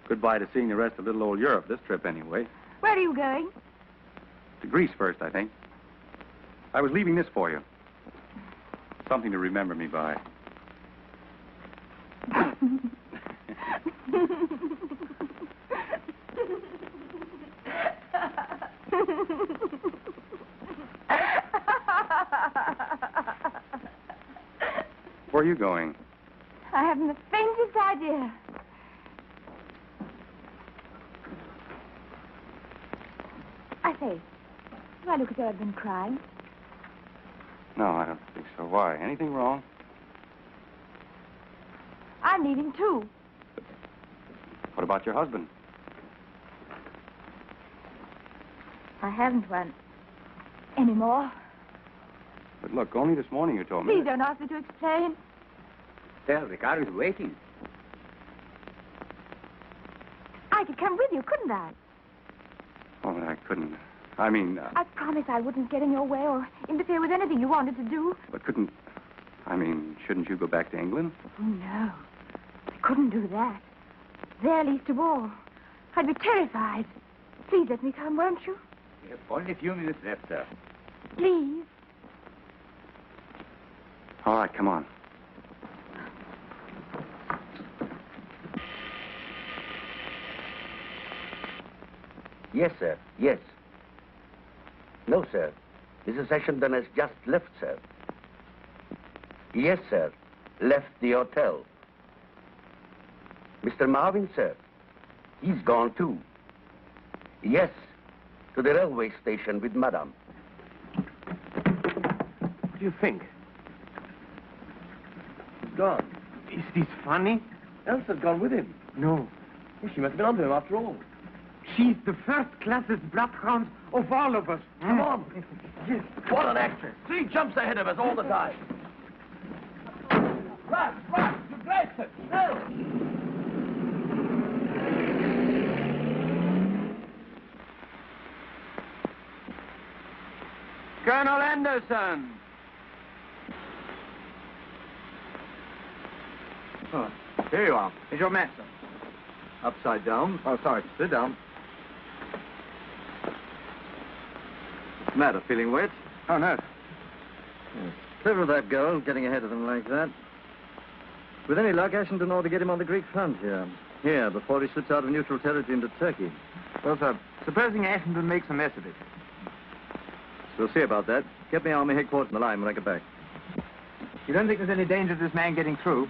goodbye to seeing the rest of little old Europe, this trip anyway. Where are you going? To Greece first, I think. I was leaving this for you. Something to remember me by. Where are you going? I haven't the faintest idea. I say, do I look as though I've been crying? No, I don't think so. Why? Anything wrong? I'm leaving, too. What about your husband? I haven't one. Anymore. But look, only this morning you told me. Please don't ask me to explain. Sir, the car is waiting. I could come with you, couldn't I? Oh, I couldn't. I mean... I promised I wouldn't get in your way or interfere with anything you wanted to do. But couldn't... I mean, shouldn't you go back to England? Oh, no. I couldn't do that. There least of all. I'd be terrified. Please let me come, won't you? We have only a few minutes left, sir. Please. All right, come on. Yes, sir. Yes. No, sir. Mrs. Ashington has just left, sir. Yes, sir. Left the hotel. Mr. Marvin, sir. He's gone, too. Yes. To the railway station with Madame. What do you think? He's gone. Is this funny? Elsa's gone with him. No. Well, she must have been onto him after all. She's the first-classest bloodhound of all of us. Come on. Yes. What an actress. 3 jumps ahead of us all the time. Right, you blast it. No. Colonel Anderson. Oh, here you are. Is your master? Upside down. Oh, sorry. Sit down. What's the matter? Feeling wet? Oh, no. Yes. Clever of that girl, getting ahead of them like that. With any luck, Ashington ought to get him on the Greek front here. Here, before he slips out of neutral territory into Turkey. Well, sir, supposing Ashington makes a mess of it. We'll see about that. Get me Army headquarters on the line when I get back. You don't think there's any danger of this man getting through?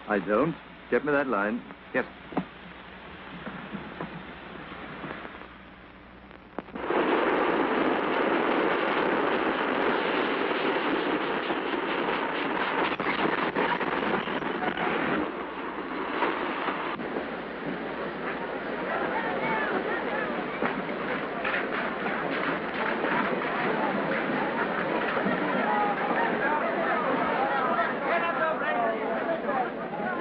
I don't. Get me that line. Yes.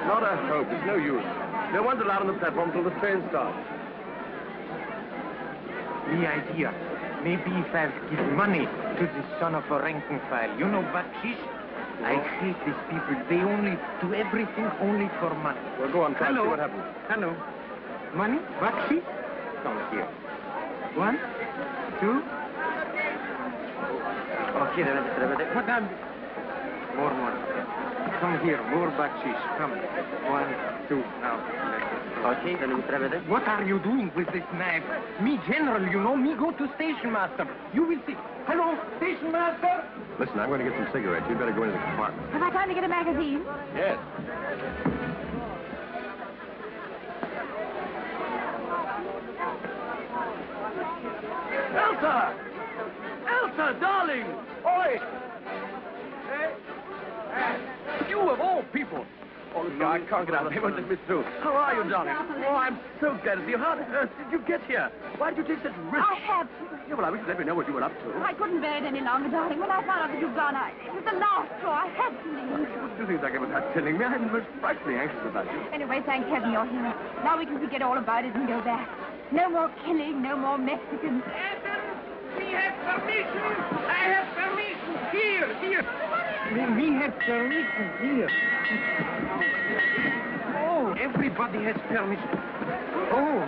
Not a hope. It's no use. No one's allowed on the platform till the train starts. The idea. Maybe if I give money to this son of a rank and file. You know, bakshish? I hate these people. They only do everything only for money. Well, go on, try and Hello. see what happens. Hello. Money? Bakshish? Come here. 1, 2. Okay, what am... More money. Come here, more bakshish. Come. 1, 2. Now, okay. What are you doing with this knife? Me, general, you know. Me go to station master. You will see. Hello, station master. Listen, I'm going to get some cigarettes. You'd better go into the compartment. Have I time to get a magazine? Yes. Elsa! Elsa! Elsa, darling! Oi! You of all people! Oh, look, I can't get out. They won't let me through. How are you, darling? Oh, I'm so glad to see you. How on earth did you get here? Why did you take such risks? I have. Yeah, well, I wish you'd let me know what you were up to. I couldn't bear it any longer, darling. When I found out that you'd gone, it was the last straw. I had to leave. Do things like it without telling me. I'm most frightfully anxious about you. Anyway, thank heaven you're here. Now we can forget all about it and go back. No more killing, no more Mexicans. We have permission. I have permission. Here. We have permission here. Oh, everybody has permission. Oh,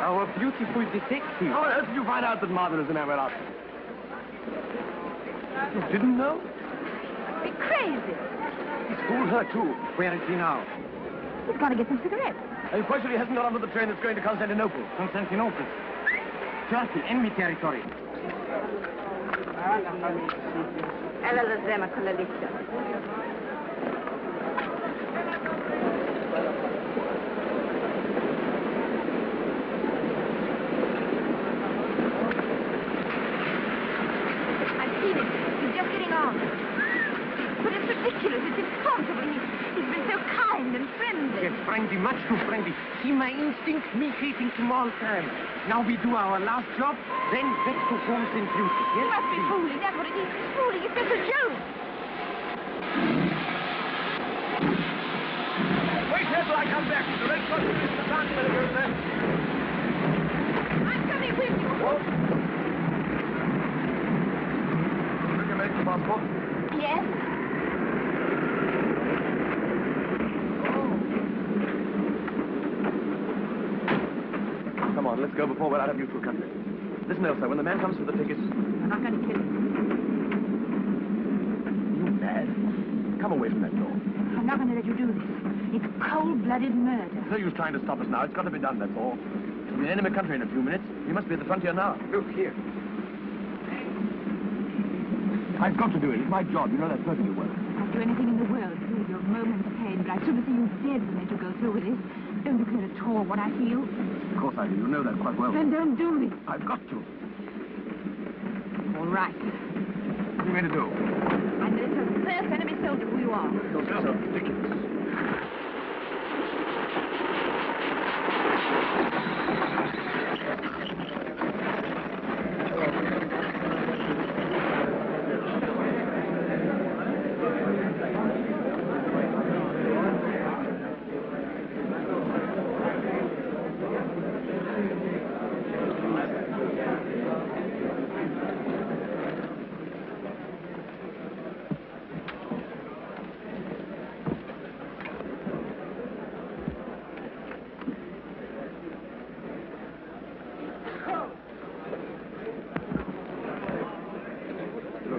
our beautiful detective. How on earth did you find out that Martha is in our house? You didn't know? You're crazy. He fooled her, too. Where is he now? He's going to get some cigarettes. Are you quite sure he hasn't got onto the train that's going to Constantinople? Constantinople. Turkey, enemy territory. Ella la zema con la lista. I've seen it. He's just getting on. But it's ridiculous. It's impossible. He's been so kind and friendly. Yes, friendly, much too friendly. See my instincts, me hating him all time. Now we do our last job, then back to homes and beauty. Yes? You must be fooling. That's what it is. It's fooling. It's just a joke. Wait here till I come back. The red cross is the dance better goes there. I'm coming with you. What? Bring your medical passport. Yes? Come on, let's go before we're out of neutral country. Listen, Elsa, when the man comes for the tickets... I'm not going to kill him. You mad? Come away from that door. I'm not going to let you do this. It's cold-blooded murder. There's no use trying to stop us now. It's got to be done, that's all. We'll be in enemy country in a few minutes. You must be at the frontier now. Look here. I've got to do it. It's my job. You know that perfectly well. I'd do anything in the world to relieve your moment's pain, but I'd sooner see you dead than let you go through with this. Don't you care at all what I feel? Of course I do. You know that quite well. Then don't do this. I've got to. All right. What are you going to do? I'm going to tell the first enemy soldier who you are. You're so ridiculous.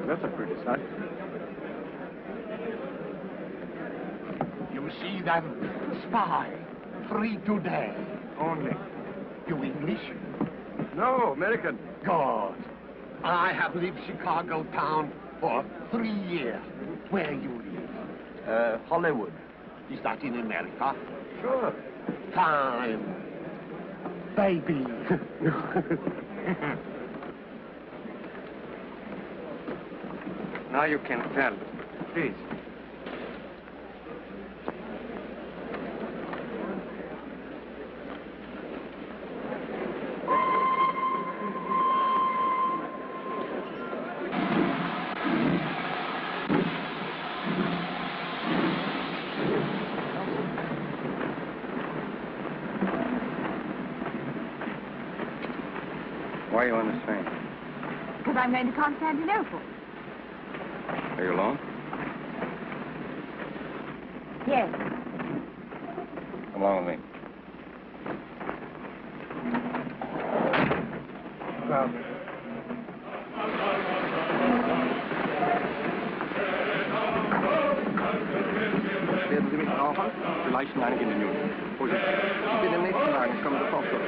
That's a pretty sight. You see them? Spy. Free today. Only. You English? No, American. God. I have lived Chicago town for 3 years. Where you live? Hollywood. Is that in America? Sure. Time. Baby. Now you can tell. Please. Why are you on this train? Because I'm going to Constantinople. Are you alone? Yes. Come along with me. Well, Werden Sie mich brauchen? Vielleicht in einigen Minuten. Vorsicht. Ich bin im nächsten Wagen. Ich komme sofort zurück.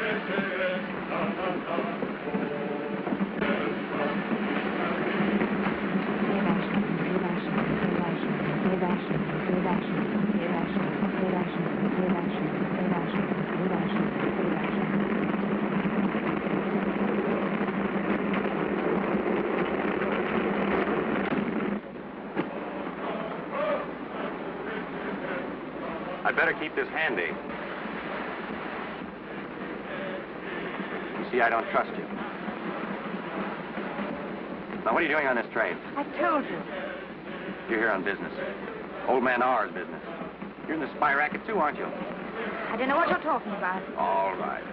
I'd better keep this handy. You see, I don't trust you. Now, what are you doing on this train? I told you. You're here on business. Old man R's business. You're in the spy racket, too, aren't you? I don't know what you're talking about. All right.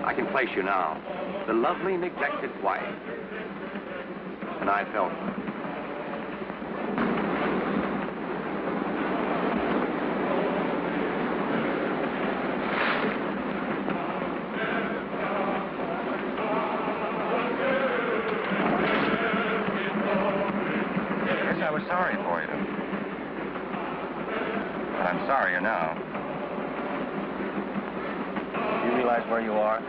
I can place you now. The lovely, neglected wife. And I felt I was sorry for you. But I'm sorrier now. You realize where you are?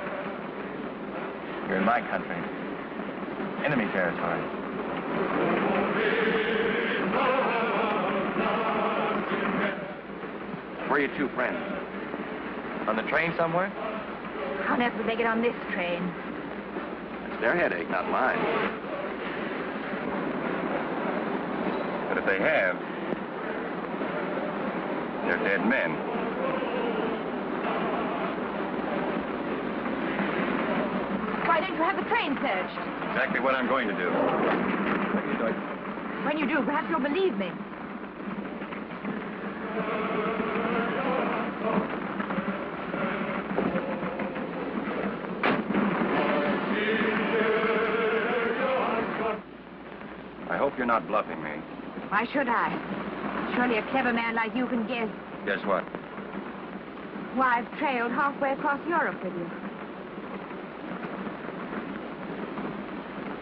You're in my country. Enemy territory. Where are your two friends? On the train somewhere? How on earth would they get on this train? It's their headache, not mine. But if they have, they're dead men. Why don't you have the train searched? Exactly what I'm going to do. When you do, perhaps you'll believe me. I hope you're not bluffing me. Why should I? Surely a clever man like you can guess. Guess what? Why, I've trailed halfway across Europe with you.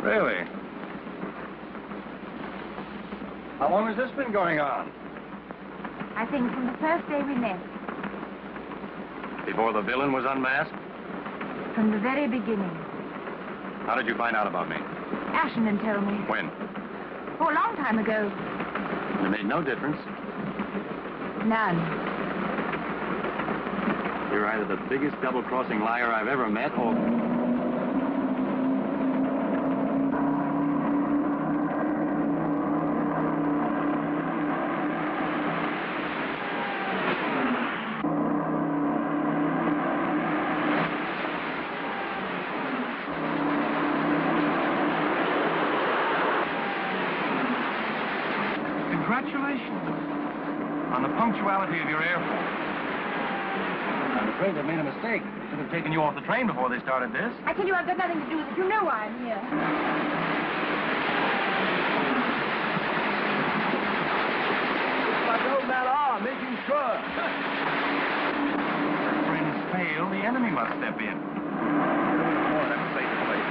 Really? How long has this been going on? I think from the first day we met. Before the villain was unmasked? From the very beginning. How did you find out about me? Ashenden told me. When? Oh, a long time ago. It made no difference. None. You're either the biggest double-crossing liar I've ever met, or... Congratulations on the punctuality of your airport. I'm afraid they made a mistake. Should have taken you off the train before they started this. I tell you, I've got nothing to do with it. You know why I'm here. Like old man R, making sure. If friends fail, the enemy must step in. More than place to place.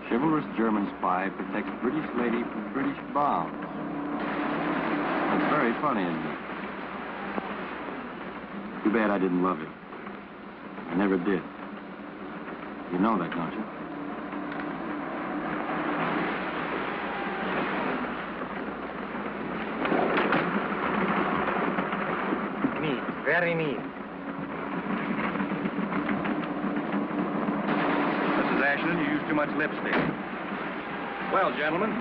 Chivalrous German spy protects British lady from British bombs. That's very funny, isn't it? Too bad I didn't love you. I never did. You know that, don't you? Neat, very neat. Mrs. Ashland, you use too much lipstick. Well, gentlemen,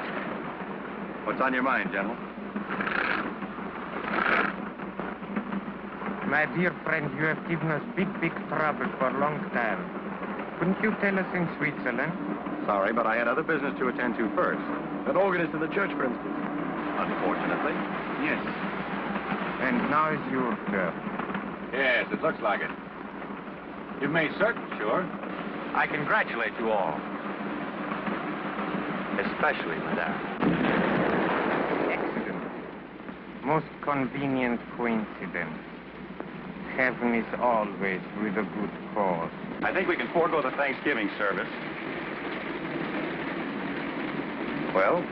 what's on your mind, gentlemen? My dear friend, you have given us big trouble for a long time. Couldn't you tell us in Switzerland? Sorry, but I had other business to attend to first. An organist in the church, for instance. Unfortunately. Yes. And now is your turn. Yes, it looks like it. You've made certain, sure. I congratulate you all. Especially Madame. Excellent. Most convenient coincidence. Heaven is always with a good cause. I think we can forego the Thanksgiving service. Well,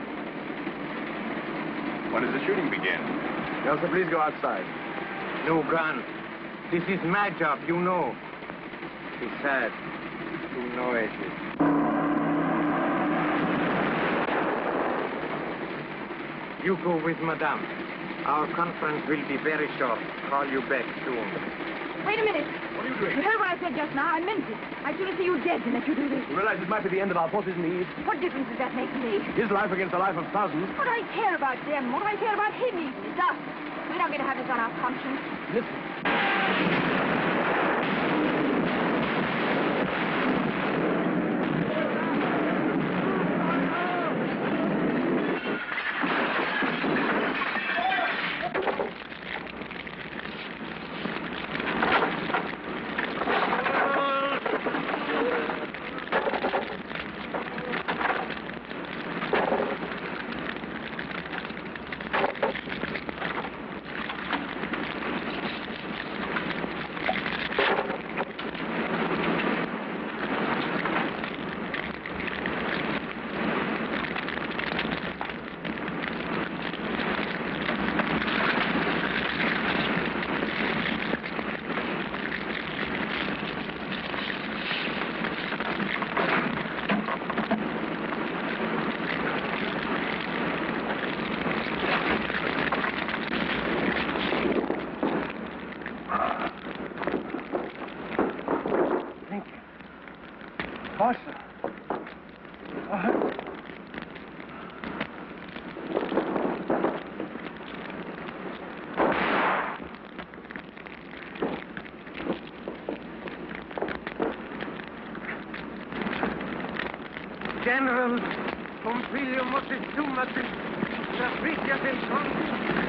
when does the shooting begin? Elsa, please go outside. No gun. This is my job, you know. Besides, you know it is. You go with Madame. Our conference will be very short. Call you back soon. Wait a minute. What are you doing? You heard what I said just now. I meant it. I'd sooner see you dead than let you do this. You realize it might be the end of our forces in the East? What difference does that make to me? His life against the life of thousands. What do I care about them? What do I care about him? He's us. We don't get to have this on our conscience. Listen. General, Pompilio Montezuma, la Frigia del Conde.